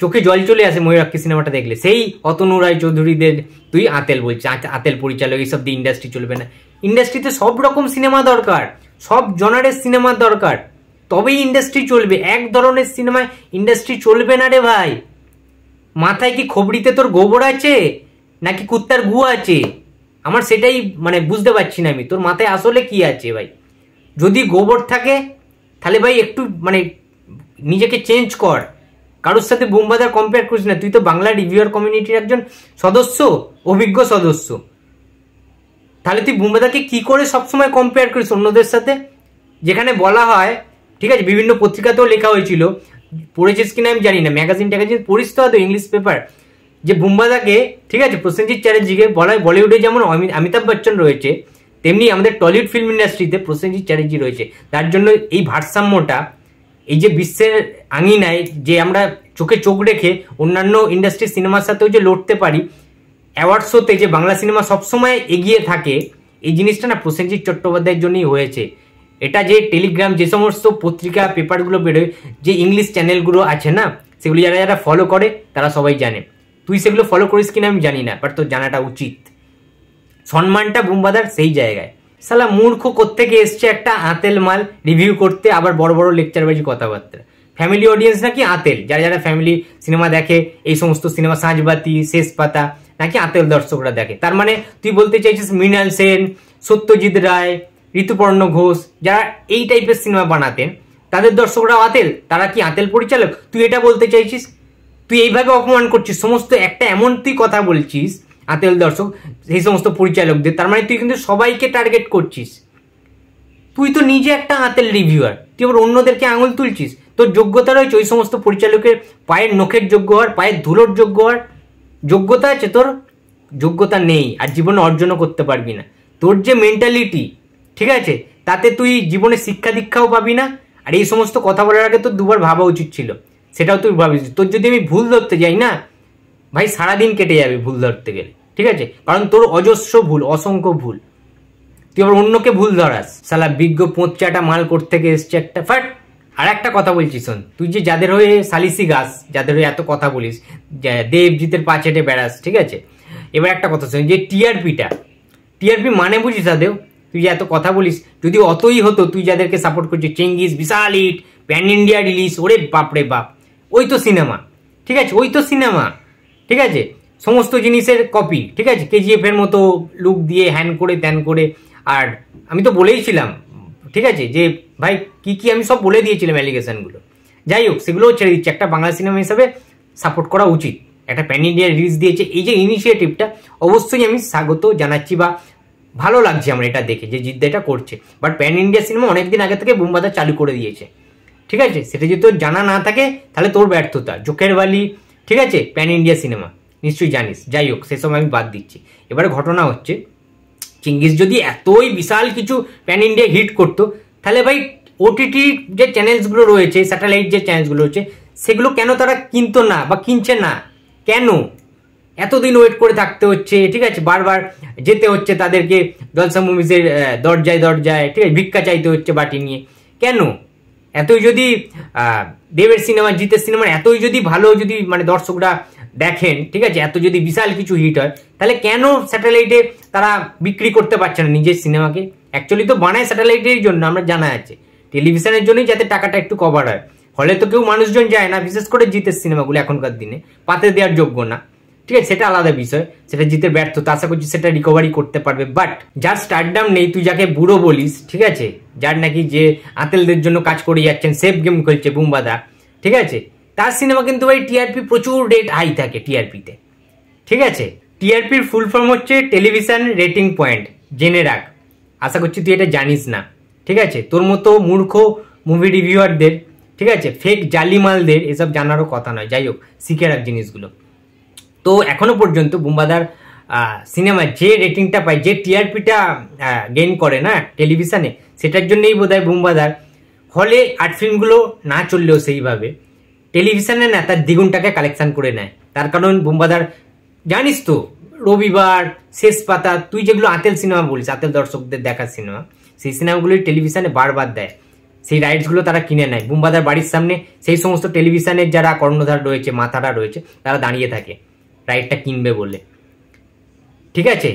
Speaker 1: চোখে জল চলে আসে ময়ূরাক্ষী সিনেমাটা দেখলে। সেই অতনু রায় চৌধুরীদের তুই আতেল বলছিস, আতেল পরিচালক, এইসব দিয়ে ইন্ডাস্ট্রি চলবে না। ইন্ডাস্ট্রিতে সব রকম সিনেমা দরকার, সব জনারের সিনেমা দরকার, তবেই ইন্ডাস্ট্রি চলবে। এক ধরনের সিনেমায় ইন্ডাস্ট্রি চলবে না রে ভাই। মাথায় কি খবরিতে তোর গোবর আছে নাকি কুত্তার গু আছে? আমার সেটাই মানে বুঝতে পারছি না আমি, তোর মাথায় আসলে কি আছে ভাই? যদি গোবর থাকে তাহলে ভাই একটু মানে নিজেকে চেঞ্জ কর, কারোর সাথে বুম্বাদার কম্পেয়ার করিস না। তুই তো বাংলা রিভিউয়ার কমিউনিটির একজন সদস্য, অভিজ্ঞ সদস্য, তাহলে তুই বুম্বাদাকে কি করে সবসময় কম্পেয়ার করিস অন্যদের সাথে? যেখানে বলা হয়, ঠিক আছে, বিভিন্ন পত্রিকাতেও লেখা হয়েছিল, পড়েছিস কিনা আমি জানি না, ম্যাগাজিন ট্যাগাজিন পড়িস তো হয়তো, ইংলিশ পেপার, যে বুম্বাদাকে, ঠিক আছে, প্রসেনজিৎ চ্যাটার্জিকে বলা হয় বলিউডে যেমন অমিতাভ বচ্চন রয়েছে, তেমনি আমাদের টলিউড ফিল্ম ইন্ডাস্ট্রিতে প্রসেনজিৎ চ্যাটার্জি রয়েছে। তার জন্য এই ভারসাম্যটা, এই যে বিশ্বের আঙিনায় যে আমরা চোখে চোখ রেখে অন্যান্য ইন্ডাস্ট্রির সিনেমার সাথেও যে লড়তে পারি, অ্যাওয়ার্ড শোতে যে বাংলা সিনেমা সবসময় এগিয়ে থাকে, এই জিনিসটা না প্রসেনজিৎ চট্টোপাধ্যায়ের জন্যই হয়েছে। এটা যে টেলিগ্রাম, যে সমস্ত পত্রিকা পেপারগুলো বেরোয়, যে ইংলিশ চ্যানেলগুলো আছে না, সেগুলো যারা যারা ফলো করে তারা সবাই জানে। তুই সেগুলো ফলো করিস কিনা আমি জানি না, বাট তোর জানাটা উচিত। সম্মানটা বুম্বাদার সেই জায়গায়। শালা মূর্খ কোত্থেকে এসছে একটা আতেল মাল রিভিউ করতে, আবার বড় বড় লেকচারবাজি কথাবার্তা। ফ্যামিলি অডিয়েন্স নাকি আতেল, যারা যারা ফ্যামিলি সিনেমা দেখে, এই সমস্ত সিনেমা সাঁঝবাতি, শেষ পাতা, নাকি আতেল দর্শকরা দেখে। তার মানে তুই বলতে চাইছিস মৃণাল সেন, সত্যজিৎ রায়, ঋতুপর্ণ ঘোষ, যারা এই টাইপের সিনেমা বানাতেন, তাদের দর্শকরাও আতেল? তারা কি আতেল পরিচালক? তুই এটা বলতে চাইছিস? তুই এইভাবে অপমান করছিস সমস্ত, একটা এমন তুই কথা বলছিস আতেল দর্শক, সেই সমস্ত পরিচালকদের, তার মানে তুই কিন্তু সবাইকে টার্গেট করছিস। তুই তো নিজে একটা আতেল রিভিউয়ার, তুই আবার অন্যদেরকে আঙুল তুলছিস। তোর যোগ্যতা রয়েছে ওই সমস্ত পরিচালকের পায়ের নখের যোগ্য হওয়ার, পায়ের ধুলোর যোগ্য হওয়ার যোগ্যতা আছে তোর? যোগ্যতা নেই, আর জীবনে অর্জনও করতে পারবি না। তোর যে মেন্টালিটি, ঠিক আছে, তাতে তুই জীবনে শিক্ষা দীক্ষাও পাবি না। আর এই সমস্ত কথা বলার আগে তোর দুবার ভাবা উচিত ছিল, সেটাও তুই ভাবিস। তোর যদি আমি ভুল ধরতে যাই না ভাই, সারাদিন কেটে যাবে ভুল ধরতে গেলে, ঠিক আছে? কারণ তোর অজস্র ভুল, অসংখ্য ভুল, তুই আবার অন্যকে ভুল ধরাস। শালা বিজ্ঞ পোঁচাটা মাল করতে গিয়ে এসছে একটা ফাট। আর একটা কথা বলছি শোন, তুই যে যাদের হয়ে সালিসি গাছ, যাদের হয়ে এত কথা বলিস, দেবজিতের পা চেটে বেড়াস, ঠিক আছে, এবার একটা কথা শোন, যে টিআরপি মানে বুঝিস আদেও? তুই যে এত কথা বলিস, যদি অতই হতো, তুই যাদেরকে সাপোর্ট করছিস, চেঙ্গিস বিশাল হিট, প্যান ইন্ডিয়া রিলিজ, ওরে বাপরে বাপ, ওই তো সিনেমা, ঠিক আছে, ওই তো সিনেমা, ঠিক আছে। সমস্ত জিনিসের কপি, ঠিক আছে, কেজিএফ এর মতো লুক দিয়ে হ্যান করে ত্যান করে। আর আমি তো বলেইছিলাম, ঠিক আছে, যে ভাই কি কি আমি সব বলে দিয়েছিলাম অ্যালিগেশনগুলো। যাই হোক, সেগুলোও ছেড়ে দিচ্ছে, একটা বাংলা সিনেমা হিসাবে সাপোর্ট করা উচিত। একটা প্যান ইন্ডিয়া রিলিজ দিয়েছে, এই যে ইনিশিয়েটিভটা অবশ্যই আমি স্বাগত জানাচ্ছি, বা ভালো লাগছে আমার এটা দেখে যে জিদ্দা এটা করছে। বাট প্যান ইন্ডিয়া সিনেমা অনেকদিন আগে থেকে বুম বাজার চালু করে দিয়েছে, ঠিক আছে, সেটা যদি তোর জানা না থাকে তাহলে তোর ব্যর্থতা। জোকের বালি, ঠিক আছে, প্যান ইন্ডিয়া সিনেমা নিশ্চয়ই জানিস। যাই হোক, সেসব আমি বাদ দিচ্ছি। এবারে ঘটনা হচ্ছে, চিঙ্গিস যদি এতই বিশাল কিছু প্যান ইন্ডিয়া হিট করতো, তাহলে ভাই ওটিটি যে চ্যানেলসগুলো রয়েছে, স্যাটেলাইট যে চ্যানেলসগুলো রয়েছে, সেগুলো কেন তারা কিনতো না বা কিনছে না? কেন এতদিন ওয়েট করে থাকতে হচ্ছে? ঠিক আছে, বারবার যেতে হচ্ছে তাদেরকে জলসা মুভিজের দরজায় দরজায়, ঠিক আছে, ভিক্ষা চাইতে হচ্ছে বাটি নিয়ে। কেন? এতই যদি দেবের সিনেমা, জিতের সিনেমার এতই যদি ভালো, যদি মানে দর্শকরা দেখেন, ঠিক আছে, এত যদি বিশাল কিছু হিট হয়, তাহলে কেন স্যাটেলাইটে তারা বিক্রি করতে পারছে না নিজের সিনেমাকে? অ্যাকচুয়ালি তো বানায় স্যাটেলাইটের জন্য, আমরা জানা আছে, টেলিভিশনের জন্যই, যাতে টাকাটা একটু কভার হয়। হলে তো কেউ মানুষজন যায় না, বিশেষ করে জিতের সিনেমাগুলো এখনকার দিনে পাতে দেওয়ার যোগ্য না, ঠিক আছে, সেটা আলাদা বিষয়, সেটা জিতের ব্যর্থতা। আশা করছি সেটা রিকভারি করতে পারবে। বাট যার স্টারডাম নেই, তুই যাকে বুড়ো বলিস, ঠিক আছে, যার নাকি যে আতেলদের জন্য কাজ করে যাচ্ছেন, সেফ গেম খেলছে বুমবাদা, ঠিক আছে, তার সিনেমা কিন্তু ভাই টিআরপি প্রচুর রেট হাই থাকে টিআরপিতে, ঠিক আছে। টিআরপির ফুল ফর্ম হচ্ছে টেলিভিশন রেটিং পয়েন্ট, জেনে রাখ। আশা করছি তুই এটা জানিস না, ঠিক আছে। তোর মতো মূর্খ মুভি রিভিউয়ারদের, ঠিক আছে, ফেক জালিমালদের এসব জানারও কথা নয়। যাই হোক, শিখে রাখ জিনিসগুলো। তো এখনো পর্যন্ত বুমবাদার সিনেমা যে রেটিংটা পায়, যে টিআরপিটা গেইন করে না টেলিভিশনে, সেটার জন্যই বোধহয় বুমবাদার হলে আর্ট ফিল্মগুলো না চললেও সেইভাবে টেলিভিশনে না তার দ্বিগুণটাকে কালেকশন করে নেয়। তার কারণ বুমবাদার, জানিস তো, রবিবার, শেষ পাতা, তুই যেগুলো আতেল সিনেমা বলিস, আতেল দর্শকদের দেখার সিনেমা, সেই সিনেমাগুলোই টেলিভিশনে বারবার দেয়। সেই রাইটসগুলো তারা কিনে নেয়। বুমবাদার বাড়ির সামনে সেই সমস্ত টেলিভিশনের যারা কর্ণধার রয়েছে, মাথারা রয়েছে, তারা দাঁড়িয়ে থাকে রাইটটা কিনবে বলে, ঠিক আছে।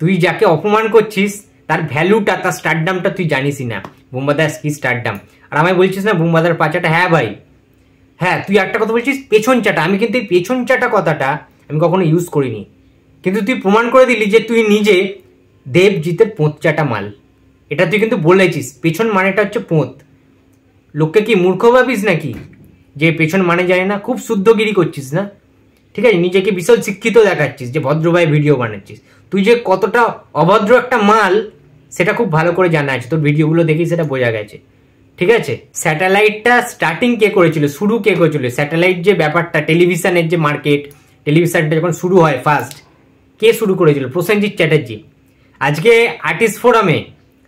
Speaker 1: তুই যাকে অপমান করছিস, তার ভ্যালুটা, তার স্টারডামটা তুই জানিসই না। বুমবাদার কি স্টারডাম, আর আমায় বলছিস না বুমবাদার পাচাটা? হ্যাঁ ভাই, হ্যাঁ, তুই একটা কথা বলছিস পেছন চাটা। আমি কিন্তু এই পেছন চাটা কথাটা আমি কখনো ইউজ করিনি, কিন্তু তুই প্রমাণ করে দিলি যে তুই নিজে দেবজিতের পোঁত চাটা মাল। এটা তুই কিন্তু বলেছিস, পেছন মানেটা হচ্ছে পোঁত। লোককে কি মূর্খ ভাবিস নাকি, যে পেছন মানে জানে না? খুব শুদ্ধগিরি করছিস না, ঠিক আছে, নিজেকে বিশাল শিক্ষিত দেখাচ্ছিস যে ভদ্রভাবে ভিডিও বানাচ্ছিস। তুই যে কতটা অভদ্র একটা মাল, সেটা খুব ভালো করে জানা আছে, তোর ভিডিওগুলো দেখেই সেটা বোঝা গেছে, ঠিক আছে। স্যাটেলাইটটা স্টার্টিং কে করেছিল, শুরু কে করেছিল? স্যাটেলাইট যে ব্যাপারটা, টেলিভিশনের যে মার্কেট, টেলিভিশনটা যখন শুরু হয় ফার্স্ট, কে শুরু করেছিল? প্রসেনজিৎ চ্যাটার্জি। আজকে আর্টিস্ট ফোরামে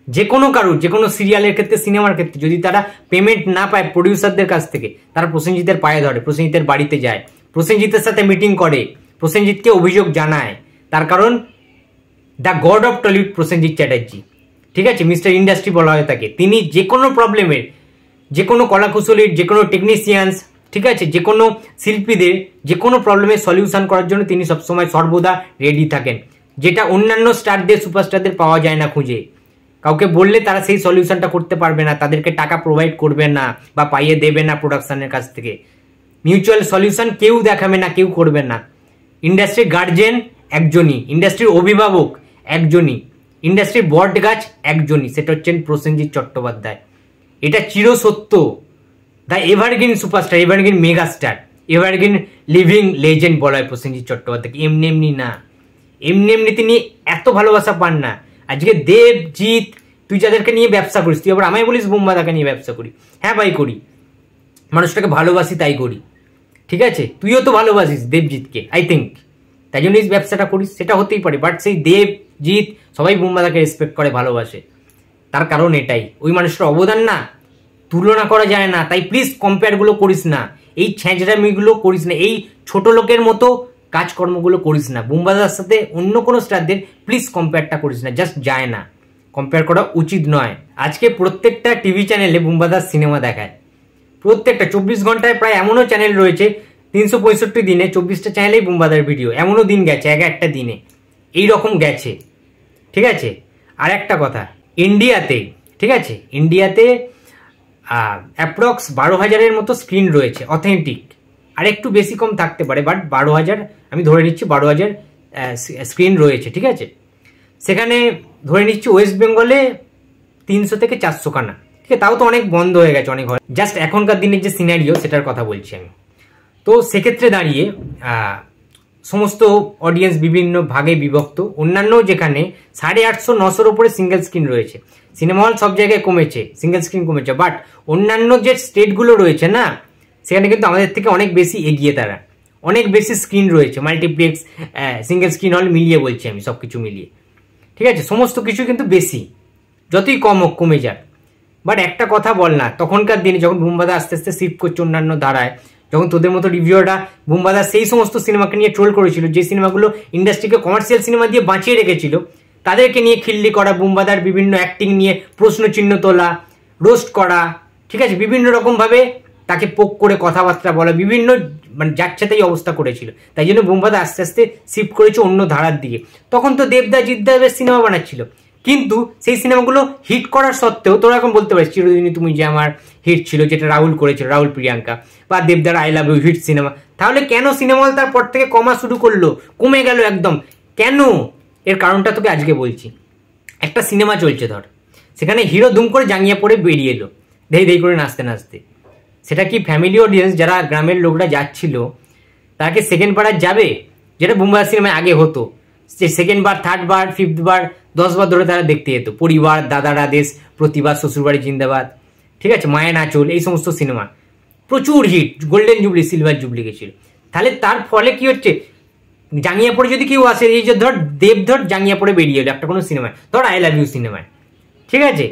Speaker 1: যে কোনো কারুর, যে কোনো সিরিয়ালের ক্ষেত্রে, সিনেমার ক্ষেত্রে যদি তারা পেমেন্ট না পায় প্রডিউসারদের কাছ থেকে, তারা প্রসেনজিতের পায়ে ধরে, প্রসেনজিতের বাড়িতে যায়, প্রসেনজিতের সাথে মিটিং করে, প্রসেনজিৎকে অভিযোগ জানায়। তার কারণ the god of Tollywood Prosenjit Chatterjee, ঠিক আছে, মিস্টার ইন্ডাস্ট্রি বলা হয় তাকে। তিনি যে কোনো প্রবলেমের, যে কোনো কলাকুশলীর, যে কোনো টেকনিশিয়ানস, ঠিক আছে, যে কোনো শিল্পীদের যে কোনো প্রবলেমের সলিউশন করার জন্য তিনি সবসময় সর্বদা রেডি থাকেন, যেটা অন্যান্য স্টারদের, সুপারস্টারদের পাওয়া যায় না খুঁজে। কাউকে বললে তারা সেই সলিউশনটা করতে পারবে না, তাদেরকে টাকা প্রোভাইড করবে না বা পাইয়ে দেবে না প্রোডাকশনের কাছ থেকে। মিউচুয়াল সলিউশন কেউ দেখাবে না, কেউ করবে না। ইন্ডাস্ট্রির গার্জেন একজনই, ইন্ডাস্ট্রির অভিভাবক একজনই, ইন্ডাস্ট্রির বট গাছ একজনই, সেটা হচ্ছেন প্রসেনজিৎ চট্টোপাধ্যায়। এটা চিরসত্য। The evergreen superstar, evergreen megastar, evergreen living legend বলা হয় প্রসেনজিৎ চট্টোপাধ্যায়কে। এমনি এমনি না, এমনি এমনি তিনি এত ভালোবাসা পান না। আজকে দেবজিৎ, তুই যাদেরকে নিয়ে ব্যবসা করিস, তুই আবার আমায় বলিস বুমবাদাকে নিয়ে ব্যবসা করি। হ্যাঁ ভাই করি, মানুষটাকে ভালোবাসি তাই করি, ঠিক আছে। তুইও তো ভালোবাসিস দেবজিৎকে, আই থিঙ্ক, তাই জন্য এই ব্যবসাটা করিস, সেটা হতেই পারে। বাট সেই দেবজিৎ, সবাই বুমবাদাকে রেসপেক্ট করে, ভালোবাসে। তার কারণ এটাই, ওই মানুষটার অবদান না তুলনা করা যায় না। তাই প্লিজ কম্পেয়ারগুলো করিস না, এই ছ্যাঁচড়ামিগুলো করিস না, এই ছোট লোকের মতো কাজকর্মগুলো করিস না। বুমবাদার সাথে অন্য কোনো স্টারদের প্লিজ কম্পেয়ারটা করিস না, জাস্ট যায় না, কম্পেয়ার করা উচিত নয়। আজকে প্রত্যেকটা টিভি চ্যানেলে বুমবাদার সিনেমা দেখায়, প্রত্যেকটা 24 ঘন্টায় প্রায় এমনও চ্যানেল রয়েছে, 365 দিনে 24টা চ্যানেলেই বুমবাদার ভিডিও। এমনও দিন গেছে, একটা দিনে এইরকম গেছে, ঠিক আছে। আর একটা কথা, ইন্ডিয়াতে, ঠিক আছে, ইন্ডিয়াতে অ্যাপ্রক্স 12,000-এর মতো স্ক্রিন রয়েছে অথেন্টিক, আর একটু বেশি কম থাকতে পারে, বাট 12,000 আমি ধরে নিচ্ছি 12,000 স্ক্রিন রয়েছে, ঠিক আছে। সেখানে ধরে নিচ্ছি ওয়েস্ট বেঙ্গলে 300 থেকে 400 খানা, ঠিক আছে। তাও তো অনেক বন্ধ হয়ে গেছে অনেক হয়, জাস্ট এখনকার দিনের যে সিনারিও সেটার কথা বলছি আমি। তো সেক্ষেত্রে দাঁড়িয়ে সমস্ত অডিয়েন্স বিভিন্ন ভাগে বিভক্ত, অন্যান্য যেখানে 850-900 উপরে সিঙ্গেল স্ক্রিন রয়েছে, সিনেমা হল সব জায়গায় কমেছে, সিঙ্গেল স্ক্রিন কমেছে, বাট অন্যান্য যে স্টেটগুলো রয়েছে না, সেখানে কিন্তু আমাদের থেকে অনেক বেশি এগিয়ে, তারা অনেক বেশি স্ক্রিন রয়েছে, মাল্টিপ্লেক্স সিঙ্গেল স্ক্রিন হল মিলিয়ে বলছি আমি, সব কিছু মিলিয়ে, ঠিক আছে। সমস্ত কিছু কিন্তু বেশি, যতই কম হোক কমে যাক। বাট একটা কথা বল না, তখনকার দিনে যখন বুমবাদা আস্তে আস্তে শিফট করছে অন্যান্য ধারায়, যখন তোদের মতো রিভিউরা বুমবাদা সেই সমস্ত সিনেমাকে নিয়ে ট্রোল করেছিল, যে সিনেমাগুলো ইন্ডাস্ট্রিকে কমার্শিয়াল সিনেমা দিয়ে বাঁচিয়ে রেখেছিল, তাদেরকে নিয়ে খিল্লি করা, বুমবাদার বিভিন্ন অ্যাক্টিং নিয়ে প্রশ্ন চিহ্ন তোলা, রোস্ট করা, ঠিক আছে, বিভিন্ন রকমভাবে তাকে পোক করে কথাবার্তা বলা, বিভিন্ন মানে যাচ্ছেতাই অবস্থা করেছিল। তাই জন্য বুমবাদা আস্তে আস্তে শিফট করেছে অন্য ধারার দিকে। তখন তো দেবদা জিদ্দাবের সিনেমা বানাচ্ছিল, কিন্তু সেই সিনেমাগুলো হিট করার সত্ত্বেও তোরা এখন বলতে পারিস চিরদিনই তুমি যে আমার হিট ছিল, যেটা রাহুল করেছিল, রাহুল প্রিয়াঙ্কা, বা দেবদার I love you hit cinema. তাহলে কেন সিনেমা হল তারপর থেকে কমা শুরু করলো, কমে গেল একদম কেন? এর কারণটা তোকে আজকে বলছি। একটা সিনেমা চলছে ধর, সেখানে হিরো দুম করে জাঙ্গিয়া পরে বেরিয়ে এলো ধেই ধেই করে নাচতে নাচতে, সেটা কি ফ্যামিলি অডিয়েন্স যারা গ্রামের লোকরা যাচ্ছিল তাকে সেকেন্ড বার আর যাবে? যেটা বুমবাদা সিনেমায় আগে হতো, যে সেকেন্ড বার, থার্ড বার, ফিফথ বার, 10 বার ধরে তারা দেখতে যেত। পরিবার, দাদার আদেশ, প্রতিবাদ, শ্বশুরবাড়ি জিন্দাবাদ, ঠিক আছে, মায়ের আঁচল, এই সমস্ত সিনেমা প্রচুর hit, golden jubilee, silver jubilee গেছিল। তাহলে তার ফলে কি হচ্ছে, জাঙ্গিয়া পরে যদি কেউ আসে, এই যে ধর দেব ধর জাঙ্গিয়া পরে বেরিয়ে এলো একটা কোনো সিনেমায়, ধর আই লাভ ইউ সিনেমায়, ঠিক আছে,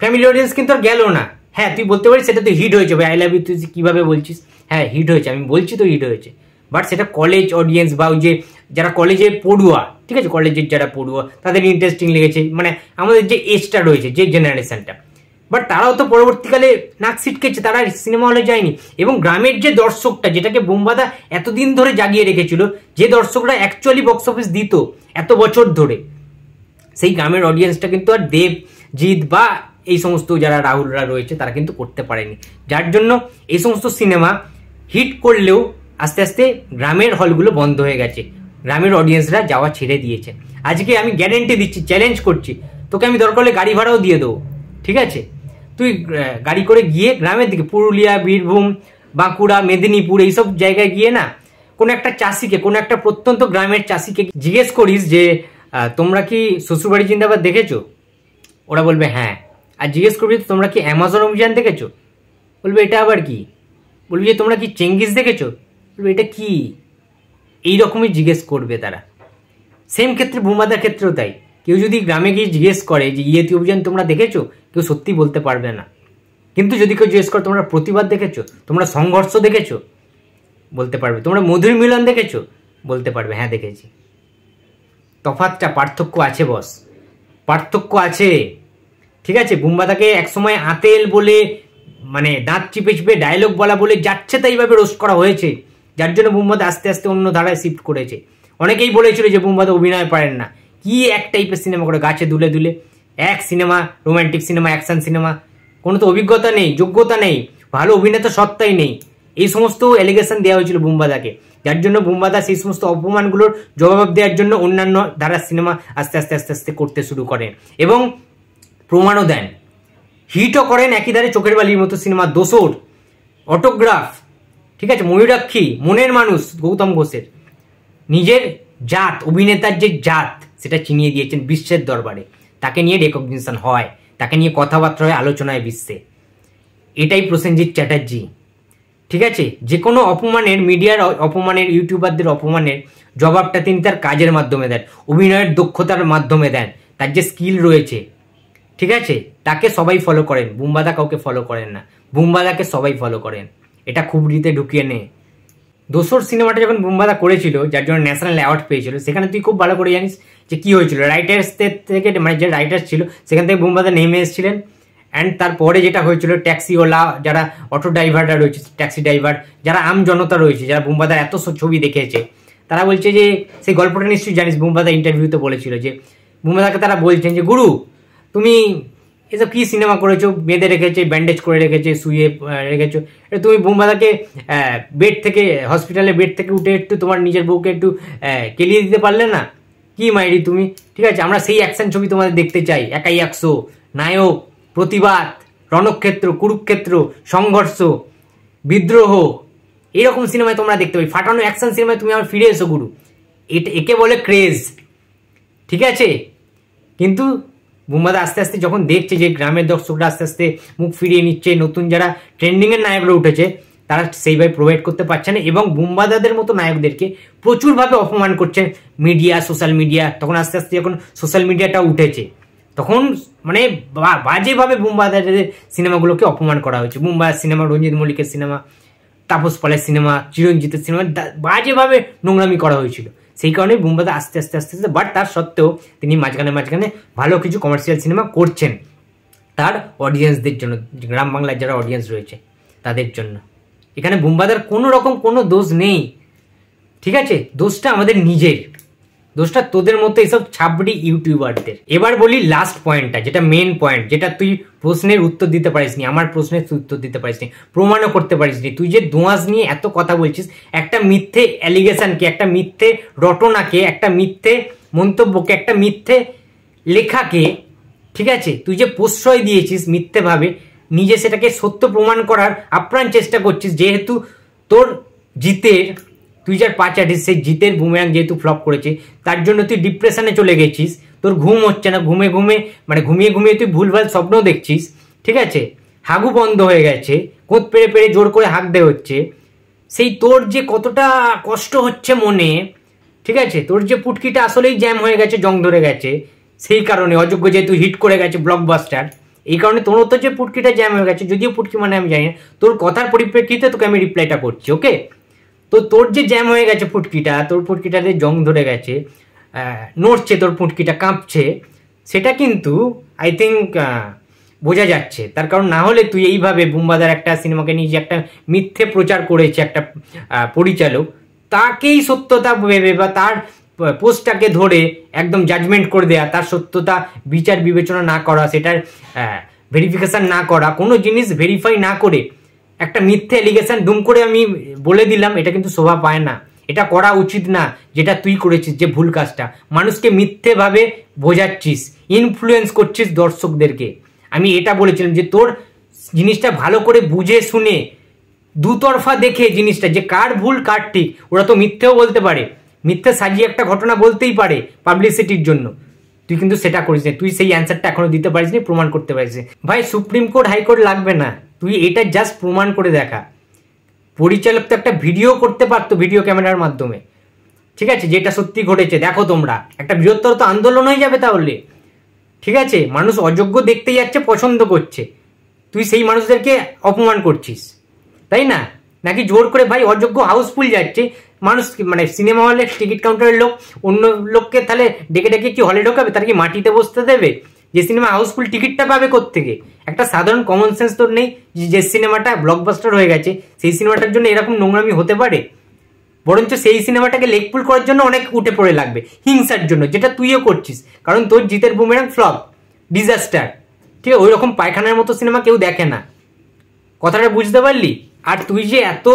Speaker 1: ফ্যামিলি অডিয়েন্স কিন্তু আর গেল না। হ্যাঁ তুই বলতে পারিস সেটা তো হিট হয়েছে ভাই, আই লাভ ইউ তুই কিভাবে বলছিস? হ্যাঁ হিট হয়েছে, আমি বলছি তো হিট হয়েছে, বাট সেটা কলেজ অডিয়েন্স বা ওই যে যারা কলেজে পড়ুয়া, ঠিক আছে, কলেজের যারা পড়ুয়া তাদের ইন্টারেস্টিং লেগেছে, মানে আমাদের যে এজটা রয়েছে, যে জেনারেশনটা। বাট তারাও তো পরবর্তীকালে নাক ছিটকেছে, তারা সিনেমা হলে যায়নি। এবং গ্রামের যে দর্শকটা, যেটাকে বুমবাদা এতদিন ধরে জাগিয়ে রেখেছিল, যে দর্শকরা অ্যাকচুয়ালি বক্স অফিস দিত এত বছর ধরে, সেই গ্রামের অডিয়েন্সটা কিন্তু আর দেব, জিৎ বা এই সমস্ত যারা রাহুলরা রয়েছে তারা কিন্তু করতে পারেনি। যার জন্য এই সমস্ত সিনেমা হিট করলেও আস্তে আস্তে গ্রামের হলগুলো বন্ধ হয়ে গেছে, গ্রামের অডিয়েন্সরা যাওয়া ছেড়ে দিয়েছে। আজকে আমি গ্যারেন্টি দিচ্ছি, চ্যালেঞ্জ করছি, তোকে আমি দরকার হলে গাড়ি ভাড়াও দিয়ে দেবো, ঠিক আছে, তুই গাড়ি করে গিয়ে গ্রামের দিকে, পুরুলিয়া, বীরভূম, বাঁকুড়া, মেদিনীপুর, এইসব জায়গায় গিয়ে না কোনো একটা চাষিকে, কোনো একটা প্রত্যন্ত গ্রামের চাষিকে জিজ্ঞেস করিস যে তোমরা কি শ্বশুরবাড়ি জিন্দাবাদ দেখেছো? ওরা বলবে হ্যাঁ। আর জিজ্ঞেস করবি তোমরা কি অ্যামাজন অভিযান দেখেছো? বলবে এটা আবার কি? বলবি যে তোমরা কি চেঙ্গিস দেখেছো? বলবে এটা কি? এইরকমই জিজ্ঞেস করবে তারা। সেম ক্ষেত্রে বুমবাদার ক্ষেত্রেও তাই, কেউ যদি গ্রামে গিয়ে জিজ্ঞেস করে যে ইয়েতি অভিযান তোমরা দেখেছো, কেউ সত্যি বলতে পারবে না। কিন্তু যদি কেউ জিজ্ঞেস করে তোমরা প্রতিবাদ দেখেছো, তোমরা সংঘর্ষ দেখেছো, বলতে পারবে। তোমরা মধুর মিলন দেখেছো, বলতে পারবে হ্যাঁ দেখেছি। তফাৎটা, পার্থক্য আছে বস, পার্থক্য আছে, ঠিক আছে। বুমবাদাকে একসময় আতেল বলে, মানে দাঁত চিপে চিপে ডায়লগ বলা বলে যাচ্ছে তাইভাবে রোস্ট করা হয়েছে, যার জন্য বুমবাদা আস্তে আস্তে অন্য ধারায় শিফট করেছে। অনেকেই বলেছিল যে বুমবাদা অভিনয় পারেন না, কি এক টাইপের সিনেমা করে গাছে দুলে দুলে, এক cinema, romantic cinema, action cinema, কোনো তো অভিজ্ঞতা নেই, যোগ্যতা নেই, ভালো অভিনেতা সত্তাই নেই, এই সমস্ত অ্যালিগেশন দেওয়া হয়েছিল বুমবাদাকে। যার জন্য বুমবাদা সেই সমস্ত অপমানগুলোর জবাব দেওয়ার জন্য অন্যান্য ধারার সিনেমা আস্তে আস্তে আস্তে আস্তে করতে শুরু করেন এবং প্রমাণও দেন, হিটও করেন। একই ধারে চোখের বালির মতো সিনেমা, দোসর, অটোগ্রাফ, ঠিক আছে, ময়ূরাক্ষী, মনের মানুষ, গৌতম ঘোষের নিজের জাত, অভিনেতার যে জাত সেটা চিনিয়ে দিয়েছেন বিশ্বের দরবারে। তাকে নিয়ে রেকগনিশন হয়, তাকে নিয়ে কথাবার্তা হয় আলোচনায় বিশ্বে। এটাই প্রসেনজিৎ চ্যাটার্জি, ঠিক আছে। যে কোনো অপমানের, মিডিয়ার অপমানের, ইউটিউবারদের অপমানের জবাবটা তিনি তার কাজের মাধ্যমে দেন, অভিনয়ের দক্ষতার মাধ্যমে দেন, তার যে স্কিল রয়েছে, ঠিক আছে, তাকে সবাই ফলো করেন। বুমবাদা কাউকে ফলো করেন না, বুমবাদাকে সবাই ফলো করেন, এটা খুব রীতে ঢুকিয়ে নে। দোসর সিনেমাটা যখন বুমবাদা করেছিল, যার জন্য ন্যাশনাল অ্যাওয়ার্ড পেয়েছিল, সেখানে তুই খুব ভালো করে জানিস যে কি হয়েছিল। রাইটার্সদের থেকে, মানে যে রাইটার্স ছিল সেখান থেকে বুমবাদা নেমে এসেছিলেন। অ্যান্ড তারপরে যেটা হয়েছিল, ট্যাক্সিওয়ালা, যারা অটো ড্রাইভাররা রয়েছে, ট্যাক্সি ড্রাইভার, যারা আম জনতা রয়েছে, যারা বুমবাদার এত ছবি দেখেছে, তারা বলছে যে, সেই গল্পটা নিশ্চয়ই জানিস, বুমবাদা ইন্টারভিউতে বলেছিল যে বুমবাদাকে তারা বলছেন যে গুরু তুমি এসব কি সিনেমা করেছো, বেঁধে রেখেছে, ব্যান্ডেজ করে রেখেছে, শুয়ে রেখেছো। এটা তুমি বুম্বাদাকে বেড থেকে, হসপিটালে বেড থেকে উঠে একটু তোমার নিজের বউকে একটু কেলিয়ে দিতে পারলে না? কি মাইরি তুমি, ঠিক আছে? আমরা সেই অ্যাকশন ছবি তোমাদের দেখতে চাই, একাই 100, নায়ক, প্রতিবাদ, রণক্ষেত্র, কুরুক্ষেত্র, সংঘর্ষ, বিদ্রোহ, এরকম সিনেমায় তোমরা দেখতে পাই। ফাটানো অ্যাকশন সিনেমায় তুমি আমার ফিরে এসো গুরু, একে বলে ক্রেজ, ঠিক আছে? কিন্তু বুম্বাদা আস্তে আস্তে যখন দেখছে যে গ্রামের দর্শকরা আস্তে আস্তে মুখ ফিরিয়ে নিচ্ছে, নতুন যারা ট্রেন্ডিংয়ের নায়করা উঠেছে তারা সেইভাবে প্রোভাইড করতে পারছে না, এবং বুম্বাদাদের মতো নায়কদেরকে প্রচুরভাবে অপমান করছে মিডিয়া, সোশ্যাল মিডিয়া। তখন আস্তে আস্তে যখন সোশ্যাল মিডিয়াটা উঠেছে তখন মানে বাজেভাবে বুম্বাদাদের সিনেমাগুলোকে অপমান করা হয়েছে। বুম্বাদার সিনেমা, রঞ্জিত মল্লিকের সিনেমা, তাপস পালের সিনেমা, চিরঞ্জিতের সিনেমা বাজেভাবে নোংরামি করা হয়েছিল। সেই কারণে বুম্বাদা আস্তে আস্তে আস্তে আস্তে, বাট তার সত্ত্বেও তিনি মাঝখানে ভালো কিছু কমার্শিয়াল সিনেমা করছেন তার অডিয়েন্সদের জন্য, গ্রাম বাংলার যারা অডিয়েন্স রয়েছে তাদের জন্য। এখানে বুম্বাদার কোনো রকম কোনো দোষ নেই, ঠিক আছে? দোষটা আমাদের নিজের, দোষটা তোদের মতো এইসব ছাবড়ি ইউটিউবারদের। এবার বলি লাস্ট পয়েন্টটা, যেটা মেন পয়েন্ট, যেটা তুই প্রশ্নের উত্তর দিতে পারিসনি, আমার প্রশ্নের উত্তর দিতে পারিসনি, প্রমাণও করতে পারিসনি। তুই যে দোঁয়াজ নিয়ে এত কথা বলছিস, একটা মিথ্যে অ্যালিগেশনকে, একটা মিথ্যে রটনাকে, একটা মিথ্যে মন্তব্যকে, একটা মিথ্যে লেখাকে, ঠিক আছে, তুই যে প্রশ্রয় দিয়েছিস মিথ্যেভাবে, নিজে সেটাকে সত্য প্রমাণ করার আপ্রাণ চেষ্টা করছিস। যেহেতু তোর জিতের, তুই যার পা চাটিস, সেই জিতের বুমেরাং যেহেতু ফ্লপ করেছে, তার জন্য তুই ডিপ্রেশনে চলে গেছিস, তোর ঘুম হচ্ছে না, ঘুমিয়ে ঘুমিয়ে তুই ভুলভাল স্বপ্ন দেখছিস, ঠিক আছে? হাগু বন্ধ হয়ে গেছে, কোঁত পেড়ে পেড়ে জোর করে হাঁকতে হচ্ছে। সেই তোর যে কতটা কষ্ট হচ্ছে মনে, ঠিক আছে? তোর যে পুটকিটা আসলেই জ্যাম হয়ে গেছে, জং ধরে গেছে, সেই কারণে অযোগ্য যেহেতু হিট করে গেছে ব্লকবাস্টার, এই কারণে তোর তো যে পুটকিটা জ্যাম হয়ে গেছে, যদিও পুটকি মানে আমি জানি না, তোর কথার পরিপ্রেক্ষিতে তোকে আমি রিপ্লাইটা করছি, ওকে? তো তোর যে জ্যাম হয়ে গেছে পুটকিটা, তোর পুটকিটাতে জং ধরে গেছে, নড়ছে, তোর পুটকিটা কাঁপছে, সেটা কিন্তু আই থিঙ্ক বোঝা যাচ্ছে। তার কারণ না হলে তুই এইভাবে বুম্বাদার একটা সিনেমাকে নিয়ে যে একটা মিথ্যে প্রচার করেছে একটা পরিচালক, তাকেই সত্যতা ভেবে বা তার পোস্টটাকে ধরে একদম জাজমেন্ট করে দেয়া, তার সত্যতা বিচার বিবেচনা না করা, সেটার ভেরিফিকেশন না করা, কোনো জিনিস ভেরিফাই না করে একটা মিথ্যে অ্যালিগেশন দুম করে আমি বলে দিলাম, এটা কিন্তু শোভা পায় না, এটা করা উচিত না। যেটা তুই করেছিস, যে ভুল কাজটা, মানুষকে মিথ্যেভাবে বোঝাচ্ছিস, ইনফ্লুয়েন্স করছিস দর্শকদেরকে। আমি এটা বলেছিলাম যে তোর জিনিসটা ভালো করে বুঝে শুনে, দুতরফা দেখে জিনিসটা, যে কার ভুল কার ঠিক, ওরা তো মিথ্যেও বলতে পারে, মিথ্যে সাজিয়ে একটা ঘটনা বলতেই পারে পাবলিসিটির জন্য। তুই কিন্তু সেটা করিস না, তুই সেই অ্যান্সারটা এখনো দিতে পারিস নি, প্রমাণ করতে পারিস নি। ভাই সুপ্রিম কোর্ট হাইকোর্ট লাগবে না, তুই এটা জাস্ট প্রমাণ করে দেখা। পরিচালক তো একটা ভিডিও করতে পারতো ভিডিও ক্যামেরার মাধ্যমে, ঠিক আছে, যেটা সত্যি ঘটেছে, দেখো তোমরা, একটা বৃহত্তর তো আন্দোলন হয়ে যাবে তাহলে, ঠিক আছে? মানুষ অযোগ্য দেখতে যাচ্ছে, পছন্দ করছে, তুই সেই মানুষদেরকে অপমান করছিস, তাই না? নাকি জোর করে ভাই অযোগ্য হাউসফুল যাচ্ছে মানুষ, মানে সিনেমা হলে টিকিট কাউন্টারের লোক অন্য লোককে তাহলে ডেকে ডেকে কি হলে ঢোকাবে? তার কি মাটিতে বসতে দেবে? যে সিনেমা হাউসফুল টিকিটটা পাবে কোত্থেকে? একটা সাধারণ কমন সেন্স তোর নেই? যে সিনেমাটা ব্লকবাস্টার হয়ে গেছে সেই সিনেমাটার জন্য এরকম নোংরামি হতে পারে? বরঞ্চ সেই সিনেমাটাকে লেগপুল করার জন্য অনেক উঠে পড়ে লাগবে, হিংসার জন্য, যেটা তুইও করছিস। কারণ তোর জিতের বুমেরাং ফ্লপ, ডিজাস্টার, ঠিক আছে? ওই রকম পায়খানার মতো সিনেমা কেউ দেখে না, কথাটা বুঝতে পারলি? আর তুই যে এত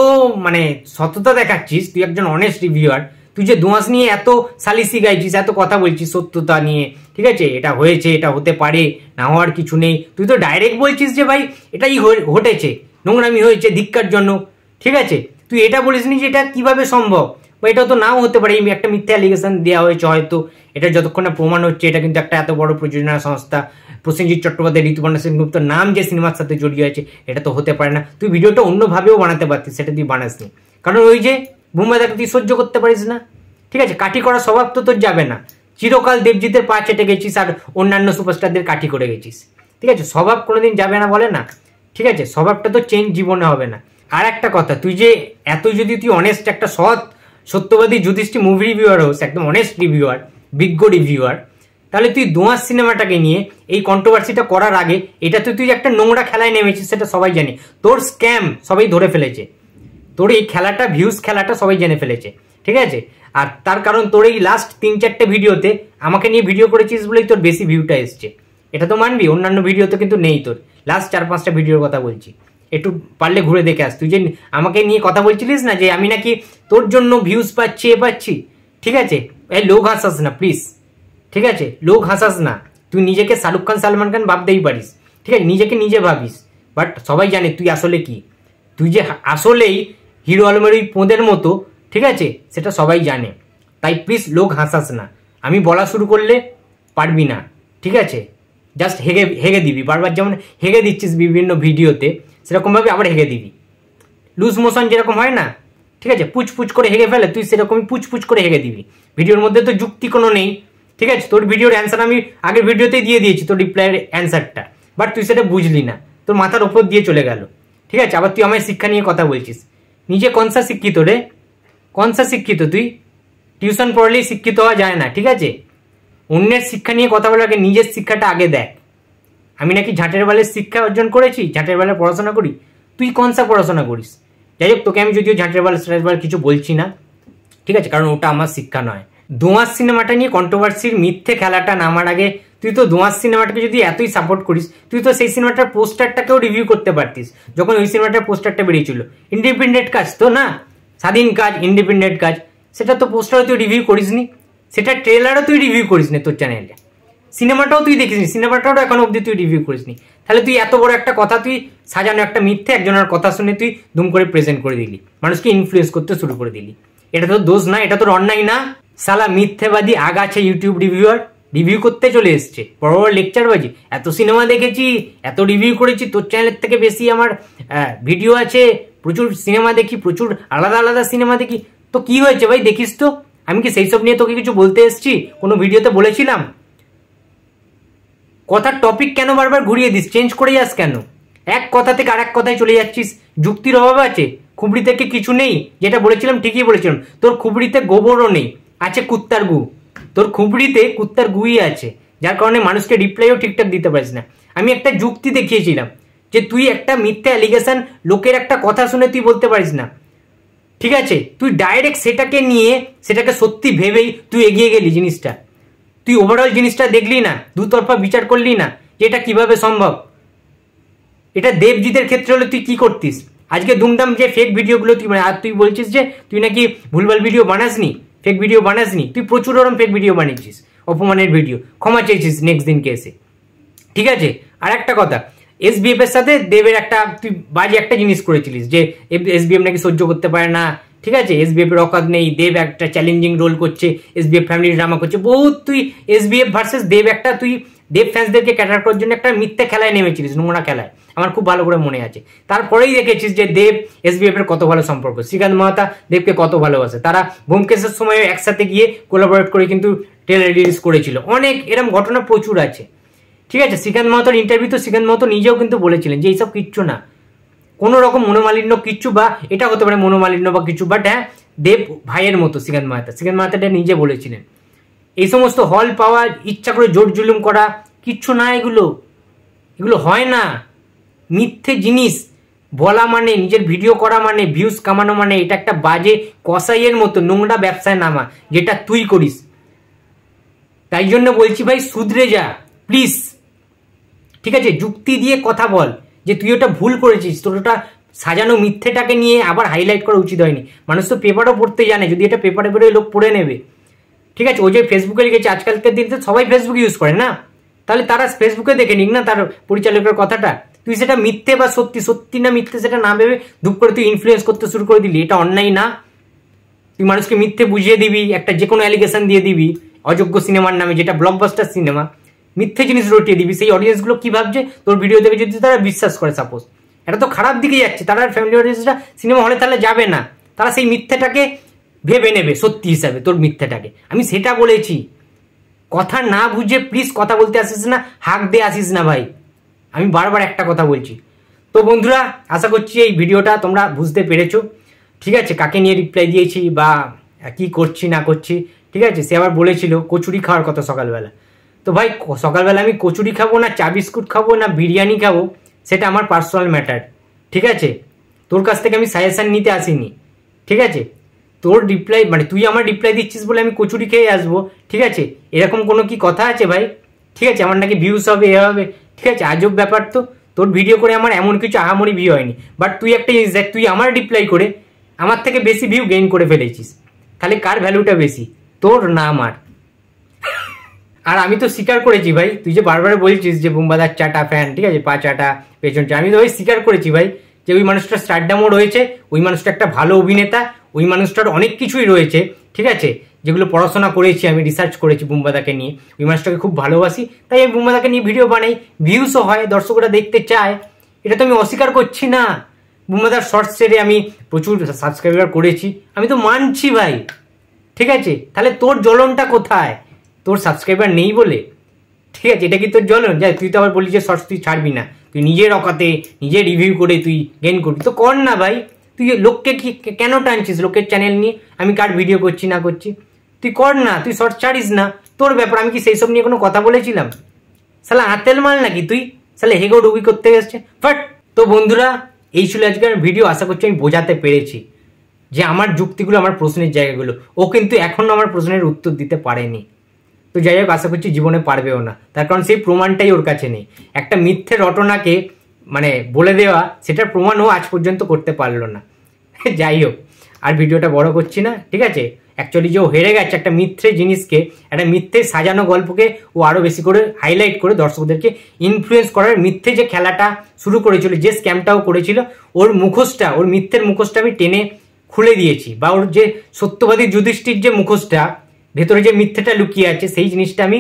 Speaker 1: মানে সততা দেখাচ্ছিস, তুই একজন অনেস্ট রিভিউয়ার, তুই যে দোঁয়াশ নিয়ে এত সালিসি গাইছিস, এত কথা বলছিস সত্যতা নিয়ে, ঠিক আছে, এটা হয়েছে, এটা হতে পারে, না হওয়ার কিছু নেই, তুই তো ডাইরেক্ট বলছিস যে ভাই এটাই ঘটেছে, নোংরামি হয়েছে, ধিক্কার জন্য, ঠিক আছে? তুই এটা বলিসনি যে এটা কিভাবে সম্ভব, বা এটা তো নাও হতে পারে, একটা মিথ্যা অ্যালিগেশন দেওয়া হয়েছে হয়তো, এটা যতক্ষণ না প্রমাণ হচ্ছে এটা কিন্তু একটা এত বড় প্রযোজনা সংস্থা, প্রসেনজিৎ চট্টোপাধ্যায়, ঋতুপর্ণা সেনগুপ্ত নাম যে সিনেমার সাথে জড়িয়ে আছে, এটা তো হতে পারে না। তুই ভিডিওটা অন্যভাবেও বানাতে পারতিস, সেটা তুই বানাসনি, কারণ ওই যে বুম্বাদাকে তুই সহ্য করতে পারিস না, ঠিক আছে? কাঠি করা স্বভাব তো তোর যাবে না, চিরকাল দেবজিতের পা চেটে গেছিস আর অন্যান্য সুপারস্টারদের কাঠি করে গেছিস, ঠিক আছে? স্বভাব কোনোদিন যাবে না বলে না, ঠিক আছে? স্বভাবটা তো চেঞ্জ জীবনে হবে না। আর একটা কথা, তুই যে এত যদি তুই অনেস্ট একটা সত্যবাদী যুধিষ্ঠির মুভি রিভিউয়ার হোস, একদম অনেস্ট রিভিউয়ার, বিজ্ঞ রিভিউয়ার, তাহলে তুই দোঁয়াশ সিনেমাটাকে নিয়ে এই কন্ট্রোভার্সিটা করার আগে এটা তুই একটা নোংরা খেলায় নেমেছিস, সেটা সবাই জানে। তোর স্ক্যাম সবাই ধরে ফেলেছে, তোর এই খেলাটা, ভিউজ খেলাটা সবাই জেনে ফেলেছে, ঠিক আছে? আর তার কারণ তোর এই লাস্ট 3-4টে ভিডিওতে আমাকে নিয়ে ভিডিও করেছিস বলেই তোর বেশি ভিউটা এসছে, এটা তো মানবি, অন্যান্য ভিডিওতে কিন্তু নেই তোর। লাস্ট 4-5টা ভিডিওর কথা বলছি, একটু পারলে ঘুরে দেখে আস। তুই যে আমাকে নিয়ে কথা বলছিলিস না যে আমি নাকি তোর জন্য ভিউজ পাচ্ছি এ পাচ্ছি, ঠিক আছে, এই লোক হাসাস না প্লিজ, ঠিক আছে, লোক হাসাস না। তুই নিজেকে শাহরুখ খান সালমান খান ভাবতেই পারিস, ঠিক আছে, নিজেকে নিজে ভাবিস, বাট সবাই জানে তুই আসলে কি। তুই যে আসলেই হিরো আলমের ওই পোঁদের মতো, ঠিক আছে, সেটা সবাই জানে। তাই প্লিজ লোক হাসাস না। আমি বলা শুরু করলে পারবি না, ঠিক আছে, জাস্ট হেগে হেগে দিবি বারবার, যেমন হেগে দিচ্ছিস বিভিন্ন ভিডিওতে, সেরকমভাবে আবার হেগে দিবি। লুজ মোশন যেরকম হয় না, ঠিক আছে, পুচ করে হেগে ফেলে, তুই সেরকমই পুচ করে হেগে দিবি। ভিডিওর মধ্যে তো যুক্তি কোনো নেই, ঠিক আছে। তোর ভিডিওর অ্যান্সার আমি আগের ভিডিওতেই দিয়ে দিয়েছি, তোর রিপ্লাইয়ের অ্যান্সারটা, বাট তুই সেটা বুঝলি না, তোর মাথার ওপর দিয়ে চলে গেল, ঠিক আছে। আবার তুই আমার শিক্ষা নিয়ে কথা বলছিস। নিজে কনসা শিক্ষিত রে, কনসা শিক্ষিত তুই? টিউশন পড়লেই শিক্ষিত হওয়া যায় না, ঠিক আছে। অন্যের শিক্ষা নিয়ে কথা বলার আগে নিজের শিক্ষাটা আগে দেখ। আমি নাকি ঝাঁটের বালের শিক্ষা অর্জন করেছি, ঝাঁটের বালে পড়াশোনা করি? তুই কনসা পড়াশোনা করিস? যাই হোক, তোকে আমি যদিও ঝাঁটের বাল কিছু বলছি না, ঠিক আছে, কারণ ওটা আমার শিক্ষা নয়। দোঁয়াশ সিনেমাটা নিয়ে কন্ট্রোভার্সির মিথ্যে খেলাটা নামার আগে তুই তো দোঁয়াশ সিনেমাটাকে যদি এতই সাপোর্ট করিস, তুই তো সেই সিনেমাটার পোস্টারটাকেও রিভিউ করতে পারতিস যখন ওই সিনেমাটার পোস্টারটা বেরিয়েছিল। ইন্ডিপেন্ডেন্ট কাজ তো না, স্বাধীন কাজ, ইন্ডিপেন্ডেন্ট কাজ, সেটা তো পোস্টারও তুই রিভিউ করিসনি, সেটা ট্রেলারও তুই রিভিউ করিসনি তোর চ্যানেলে, সিনেমাটাও তুই দেখিসনি, সিনেমাটাও এখনো অব্দি তুই রিভিউ করিসনি। তাহলে তুই এত বড় একটা কথা, তুই সাজানো একটা মিথ্যে একজনের কথা শুনে তুই দুম করে প্রেজেন্ট করে দিলি, মানুষকে ইনফ্লুয়েন্স করতে শুরু করে দিলি। এটা তোর দোষ না, এটা তোর অন্যায় না। সালা মিথ্যেবাদী আগাছে ইউটিউব রিভিউয়ার, রিভিউ করতে চলে এসছে, বড় বড় লেকচারবাজি। এত সিনেমা দেখেছি, এত রিভিউ করেছি, তোর চ্যানেলের থেকে বেশি আমার ভিডিও আছে, প্রচুর সিনেমা দেখি, প্রচুর আলাদা আলাদা সিনেমা দেখি। তো কি হয়েছে ভাই, দেখিস তো। আমি কি সেই সব নিয়ে তোকে কিছু বলতে এসছি? কোনো ভিডিওতে বলেছিলাম? কথার টপিক কেন বারবার ঘুরিয়ে দিস, চেঞ্জ করে যাস কেন? এক কথা থেকে আরেক কথায় চলে যাচ্ছিস। যুক্তির অভাব আছে? খুবড়ি থেকে কিছু নেই? যেটা বলেছিলাম ঠিকই বলেছিলাম। তোর খুবড়িতে গোবরও নেই, আছে কুত্তার গু। তোর খুবড়িতে কুত্তার গুই আছে, যার কারণে মানুষকে রিপ্লাইও ঠিকঠাক দিতে পারিস না। আমি একটা যুক্তি দেখিয়েছিলাম যে তুই একটা মিথ্যা অ্যালিগেশন, লোকের একটা কথা শুনে তুই বলতে পারিস না, ঠিক আছে। তুই ডাইরেক্ট সেটাকে নিয়ে, সেটাকে সত্যি ভেবেই তুই এগিয়ে গেলি জিনিসটা। তুই ওভারঅল জিনিসটা দেখলি না, দুতরফা বিচার করলি না যে এটা কিভাবে সম্ভব। এটা দেবজিতের ক্ষেত্রে হলে তুই কি করতিস? আজকে দুমদাম যে ফেক ভিডিওগুলো তুই, আর তুই বলছিস যে তুই নাকি ভুলভাল ভিডিও বানাসনি, ফেক ভিডিও বানাসনি। তুই প্রচুর ওরম ফেক ভিডিও বানিয়েছিস, অপমানের ভিডিও, ক্ষমা চেয়েছিস নেক্সট দিনকে এসে, ঠিক আছে। আর একটা কথা, এসবিএফ এর সাথে দেবের একটা তুই বাজে একটা জিনিস করেছিলিস যে এসবিএফ নাকি সহ্য করতে পারে না, ঠিক আছে, এসবিএফ এর অকাত নেই, দেব একটা চ্যালেঞ্জিং রোল করছে, এসবিএফ ফ্যামিলি ড্রামা করছে, বহুত তুই এসবিএফ ভার্সেস দেব একটা, তুই দেব ফ্যান্সদেরকে ক্যাটার করার জন্য একটা মিথ্যে খেলায় নেমেছিলিস, নোংরা খেলায়, আমার খুব ভালো করে মনে আছে। তারপরেই দেখেছিস যে দেব এসবিএফ এর কত ভালো সম্পর্ক, শ্রীকান্ত মাহাতা দেবকে কত ভালোবাসে, তারা ব্যোমকেশের সময় একসাথে গিয়ে কোলাবোরেট করে কিন্তু ট্রেলার রিলিজ করেছিল। অনেক এরকম ঘটনা প্রচুর আছে, ঠিক আছে। শ্রীকান্ত মাহাতোর ইন্টারভিউ তো শ্রীকান্ত মাহাতো নিজেও কিন্তু বলেছিলেন যে এইসব কিচ্ছু না, কোনো রকম মনোমালিন্য কিচ্ছু, বা এটা হতে পারে মনোমালিন্য বা কিছু, বাট হ্যাঁ দেব ভাইয়ের মতো শ্রীকান্ত মাহাতা নিজে বলেছিলেন। এই সমস্ত হল পাওয়া, ইচ্ছা করে জোর জুলুম করা কিচ্ছু না, এগুলো হয় না। মিথ্যে জিনিস বলা মানে, নিজের ভিডিও করা মানে, ভিউজ কামানো মানে, এটা একটা বাজে কসাইয়ের মতো নোংরা ব্যবসায় নামা, যেটা তুই করিস। তাই জন্য বলছি ভাই, শুধরে যা প্লিজ, ঠিক আছে। যুক্তি দিয়ে কথা বল যে তুই ওটা ভুল করেছিস, তোর ওটা সাজানো মিথ্যেটাকে নিয়ে আবার হাইলাইট করা উচিত হয়নি। মানুষ তো পেপারও পড়তে জানে, যদি এটা পেপারে বেরোয় লোক পড়ে নেবে, ঠিক আছে। ও যে ফেসবুকে লিখেছে, আজকালকার দিনে সবাই ফেসবুক ইউজ করে না, তাহলে তারা ফেসবুকে দেখে নিক না তার পরিচালকের কথাটা। তুই সেটা মিথ্যে বা সত্যি, সত্যি না মিথ্যে সেটা না ভেবে ধূপ করে তুই ইনফ্লুয়েন্স করতে শুরু করে দিলি, এটা অন্যায় না? তুই মানুষকে মিথ্যে বুঝিয়ে দিবি, একটা যে কোনো অ্যালিগেশন দিয়ে দিবি অযোগ্য সিনেমার নামে, যেটা ব্লকবাস্টার সিনেমা, মিথ্যে জিনিস রটিয়ে দিবি। সেই অডিয়েন্সগুলো কি ভাবছে তোর ভিডিও দেখে যদি তারা বিশ্বাস করে, সাপোজ এটা তো খারাপ দিকে যাচ্ছে, তারা ফ্যামিলি অডিয়েন্সরা সিনেমা হলে তাহলে যাবে না, তারা সেই মিথ্যেটাকে ভেবে নেবে সত্যি হিসাবে, তোর মিথ্যেটাকে। আমি সেটা বলেছি, কথা না বুঝে প্লিজ কথা বলতে আসিস না, হাঁক দিয়ে আসিস না ভাই, আমি বারবার একটা কথা বলছি। তো বন্ধুরা, আশা করছি এই ভিডিওটা তোমরা বুঝতে পেরেছো, ঠিক আছে, কাকে নিয়ে রিপ্লাই দিয়েছি বা কি করছি না করছি, ঠিক আছে। সে আবার বলেছিল কচুরি খাওয়ার কথা সকালবেলা, তো ভাই সকালবেলা আমি কচুরি খাবো না চা বিস্কুট খাবো না বিরিয়ানি খাবো, সেটা আমার পার্সোনাল ম্যাটার, ঠিক আছে। তোর কাছ থেকে আমি সাজেশন নিতে আসিনি, ঠিক আছে। তোর রিপ্লাই মানে তুই আমার রিপ্লাই দিচ্ছিস বলে আমি কচুরি খেয়ে আসবো, ঠিক আছে, এরকম কোনো কি কথা আছে ভাই? ঠিক আছে, আমার নাকি ভিউস হবে, এ হবে, ঠিক আছে, আজব ব্যাপার তো। তোর ভিডিও করে আমার এমন কিছু আহামরি ভিউ হয়নি, বাট তুই একটা জিনিস দেখ, তুই আমার রিপ্লাই করে আমার থেকে বেশি ভিউ গেইন করে ফেলেছিস। তাহলে কার ভ্যালুটা বেশি, তোর না আমার? আর আমি তো স্বীকার করেছি ভাই, তুই যে বারবার বলছিস যে বুম্বাদার চাটা ফ্যান, ঠিক আছে, পা চাটা পেছন চা, আমি তো ভাই স্বীকার করেছি ভাই যে ওই মানুষটার স্টারডামও রয়েছে, ওই মানুষটা একটা ভালো অভিনেতা, ওই মানুষটার অনেক কিছুই রয়েছে, ঠিক আছে, যেগুলো পড়াশোনা করেছি, আমি রিসার্চ করেছি বুম্বাদাকে নিয়ে, ওই মানুষটাকে খুব ভালোবাসি, তাই আমি বুম্বাদাকে নিয়ে ভিডিও বানাই, ভিউসও হয়, দর্শকরা দেখতে চায়, এটা তো আমি অস্বীকার করছি না। বুম্বাদার শর্টস ছেড়ে আমি প্রচুর সাবস্ক্রাইবার করেছি, আমি তো মানছি ভাই, ঠিক আছে, তাহলে তোর জ্বলনটা কোথায়? তোর সাবস্ক্রাইবার নেই বলে, ঠিক আছে, এটা কি তোর জ্বলন? যা, তুই তো আবার বলি যে শর্টস তুই ছাড়বি না, তুই নিজের অকাতে নিজে রিভিউ করে তুই গেইন করবি, তো কর না ভাই। তুই লোককে কি কেন টানছিস লোকের চ্যানেল নিয়ে? আমি কার ভিডিও করছি না করছি, তুই কর না, তুই শর্টস ছাড়িস না, তোর ব্যাপার। আমি কি সেই সব নিয়ে কোনো কথা বলেছিলাম? শালা আতেল মাল নাকি তুই? শালা হেগো ডুবি করতে গেছে বাট। তো বন্ধুরা, এই ছিল আজকের ভিডিও। আশা করছি আমি বোঝাতে পেরেছি যে আমার যুক্তিগুলো, আমার প্রশ্নের জায়গাগুলো। ও কিন্তু এখনো আমার প্রশ্নের উত্তর দিতে পারেনি, তো যাই হোক, আশা করছি জীবনে পারবেও না, তার কারণ সেই প্রমাণটাই ওর কাছে নেই। একটা মিথ্যে রটনাকে মানে বলে দেওয়া, সেটার প্রমাণও আজ পর্যন্ত করতে পারলো না। যাই হোক, আর ভিডিওটা বড় করছি না, ঠিক আছে। অ্যাকচুয়ালি যে ও হেরে গেছে একটা মিথ্যে জিনিসকে, একটা মিথ্যে সাজানো গল্পকে ও আরও বেশি করে হাইলাইট করে দর্শকদেরকে ইনফ্লুয়েন্স করার মিথ্যে যে খেলাটা শুরু করেছিল, যে স্ক্যামটাও করেছিল, ওর মুখোশটা, ওর মিথ্যের মুখোশটা আমি টেনে খুলে দিয়েছি, বা ওর যে সত্যবাদী যুধিষ্ঠির যে মুখোশটা, ভেতরে যে মিথ্যেটা লুকিয়ে আছে, সেই জিনিসটা আমি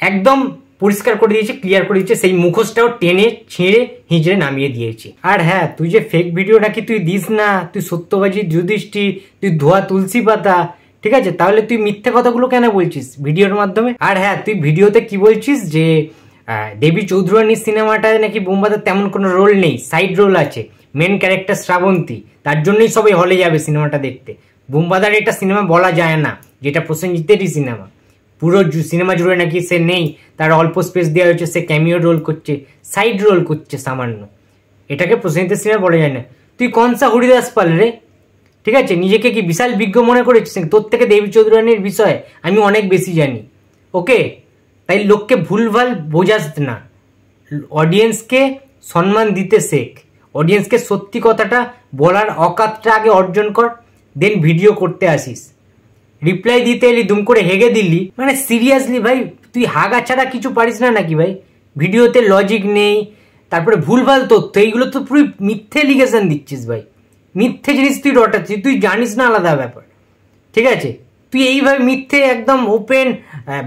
Speaker 1: একদম পরিষ্কার করে দিয়েছি, ক্লিয়ার করে দিয়েছি, সেই মুখোশটাও টেনে ছিঁড়ে হিঁচড়ে নামিয়ে দিয়েছি। আর হ্যাঁ, তুই যে ফেক ভিডিও নাকি তুই দিস না, তুই সত্যবাদী যুধিষ্ঠির, তুই ধোয়া তুলসী পাতা, ঠিক আছে, তাহলে তুই মিথ্যে কথাগুলো কেন বলছিস ভিডিওর মাধ্যমে? আর হ্যাঁ, তুই ভিডিওতে কি বলছিস যে দেবী চৌধুরানীর সিনেমাটায় নাকি বুম্বাদার তেমন কোনো রোল নেই, সাইড রোল আছে, মেন ক্যারেক্টার শ্রাবন্তী, তার জন্যই সবাই হলে যাবে সিনেমাটা দেখতে। বুম্বাদার এটা সিনেমা বলা যায় না, যেটা প্রসেনজিতেরই সিনেমা, পুরো সিনেমা জুড়ে নাকি সে নেই, তার অল্প স্পেস দেওয়া হয়েছে, সে ক্যামিও রোল করছে, সাইড রোল করছে সামান্য, এটাকে প্রসেনজিতের সিনেমা বলা যায় না। তুই কনসা হরিদাস পাল রে, ঠিক আছে, নিজেকে কি বিশাল বিজ্ঞ মনে করেছিস? তোর থেকে দেবী চৌধুরানীর বিষয়ে আমি অনেক বেশি জানি, ওকে, তাই লোককে ভুলভাল বোঝাস না, অডিয়েন্সকে সম্মান দিতে শেখ, অডিয়েন্সকে সত্যি কথাটা বলার অকাতটা আগে অর্জন কর, দেন ভিডিও করতে আসিস। রিপ্লাই দিতে এলি, দুম করে হেগে দিলি, মানে সিরিয়াসলি ভাই, তুই হাগা ছাড়া কিছু পারিস না নাকি ভাই? ভিডিওতে লজিক নেই, তারপরে ভুলভাল তথ্য, এইগুলো তো পুরো মিথ্যে এলিগেশন দিচ্ছিস ভাই, মিথ্যে জিনিস তুই রটাচ্ছিস, তুই জানিস না আলাদা ব্যাপার, ঠিক আছে, তুই এইভাবে মিথ্যে একদম ওপেন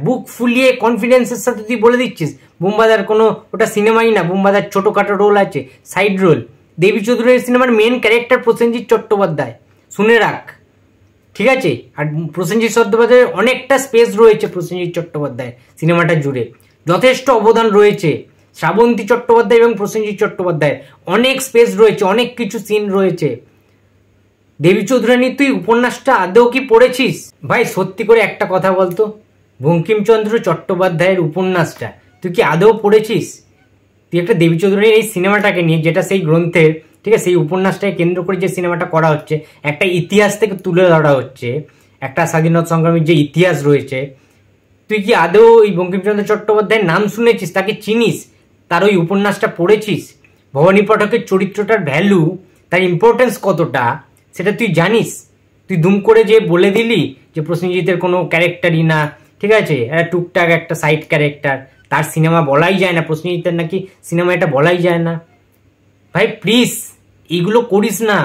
Speaker 1: বুক ফুলিয়ে কনফিডেন্সের সাথে তুই বলে দিচ্ছিস বুম্বাদার কোনো ওটা সিনেমাই না, বুম্বাদার ছোটোখাটো রোল আছে, সাইড রোল। দেবী চৌধুরীর সিনেমার মেন ক্যারেক্টার প্রসেনজিৎ চট্টোপাধ্যায়, শুনে রাখ, ঠিক আছে। আর প্রসেনজিৎ চট্টোপাধ্যায়ের অনেকটা স্পেস রয়েছে, প্রসেনজিৎ চট্টোপাধ্যায় সিনেমাটা জুড়ে যথেষ্ট অবদান রয়েছে। শ্রাবন্তী চট্টোপাধ্যায় এবং প্রসেনজিৎ চট্টোপাধ্যায়ের অনেক স্পেস রয়েছে, অনেক কিছু সিন রয়েছে। দেবী চৌধুরানী তুই উপন্যাসটা আদৌ কি পড়েছিস ভাই? সত্যি করে একটা কথা বলতো, বঙ্কিমচন্দ্র চট্টোপাধ্যায়ের উপন্যাসটা তুই কি আদৌ পড়েছিস? তুই একটা দেবী চৌধুরানীর এই সিনেমাটাকে নিয়ে, যেটা সেই গ্রন্থের, ঠিক আছে, সেই উপন্যাসটাকে কেন্দ্র করে যে সিনেমাটা করা হচ্ছে, একটা ইতিহাস থেকে তুলে ধরা হচ্ছে, একটা স্বাধীনতা সংগ্রামীর যে ইতিহাস রয়েছে, তুই কি আদৌ ওই বঙ্কিমচন্দ্র চট্টোপাধ্যায়ের নাম শুনেছিস, তাকে চিনিস, তার ওই উপন্যাসটা পড়েছিস? ভবানী পাঠকের চরিত্রটার ভ্যালু, তার ইম্পর্টেন্স কতটা, সেটা তুই জানিস? তুই দুম করে যে বলে দিলি যে প্রসেনজিতের কোনো ক্যারেক্টারই না, ঠিক আছে, একটা টুকটাক একটা সাইড ক্যারেক্টার, তার সিনেমা বলাই যায় না, প্রসেনজিতের নাকি সিনেমা এটা বলাই যায় না। ভাই প্লিজ এইগুলো করিস না,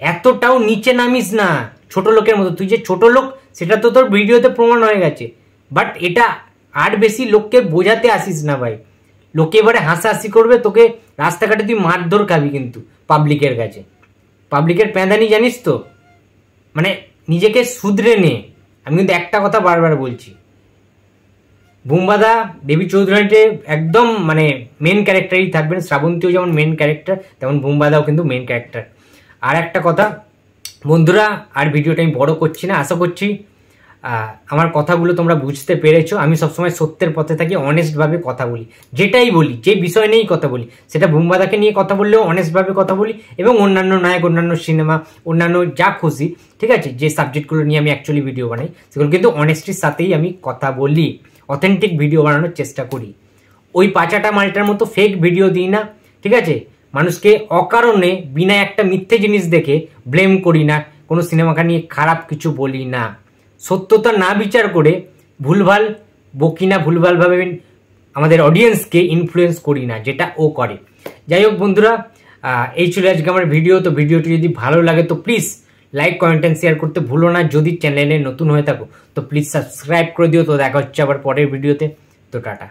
Speaker 1: এতটাও নিচে নামিস না ছোট লোকের মতো। তুই যে ছোট লোক সেটা তো তোর ভিডিওতে প্রমাণ হয়ে গেছে, বাট এটা আর বেশি লোককে বোঝাতে আসিস না ভাই। লোকে এবারে হাসাহাসি করবে, তোকে রাস্তাঘাটে তুই মারধর খাবি কিন্তু পাবলিকের কাছে, পাবলিকের প্যাঁদানি জানিস তো, মানে নিজেকে শুধরে নে। আমি কিন্তু একটা কথা বারবার বলছি, বুম্বাদা দেবী চৌধুরানীতে একদম মানে মেন ক্যারেক্টারই থাকবেন, শ্রাবন্তীও যেমন মেন ক্যারেক্টার, তেমন বুম্বাদাও কিন্তু মেন ক্যারেক্টার। আর একটা কথা বন্ধুরা, আর ভিডিওটা আমি বড় করছি না, আশা করছি আমার কথাগুলো তোমরা বুঝতে পেরেছো। আমি সবসময় সত্যের পথে থাকি, অনেস্টভাবে কথা বলি, যেটাই বলি, যে বিষয় নিয়েই কথা বলি, সেটা বুম্বাদাকে নিয়ে কথা বললেও অনেস্টভাবে কথা বলি, এবং অন্যান্য নায়ক, অন্যান্য সিনেমা, অন্যান্য যা খুশি, ঠিক আছে, যে সাবজেক্টগুলো নিয়ে আমি অ্যাকচুয়ালি ভিডিও বানাই, সেগুলো কিন্তু অনেস্টির সাথেই আমি কথা বলি। অথেন্টিক ভিডিও বানানোর চেষ্টা করি। ওই পাচাটা মালটার মতো ফেক ভিডিও দিই না, ঠিক আছে? মানুষকে অকারণে বিনা একটা মিথ্যে জিনিস দেখে ব্লেম করি না, কোনো সিনেমাকে নিয়ে খারাপ কিছু বলি না, সত্যতা না বিচার করে ভুলভাল বকি না, ভুলভালভাবে আমাদের অডিয়েন্সকে ইনফ্লুয়েন্স করি না, যেটা ও করে। যাই হোক বন্ধুরা, এই ছিল আজকে আমার ভিডিও। তো ভিডিওটি যদি ভালো লাগে তো please like, comment and share করতে ভুলো না। যদি চ্যানেলে নতুন হয়ে থাকো তো প্লিজ সাবস্ক্রাইব করে দিও। তো দেখা হচ্ছে আবার পরের ভিডিওতে। তো টাটা।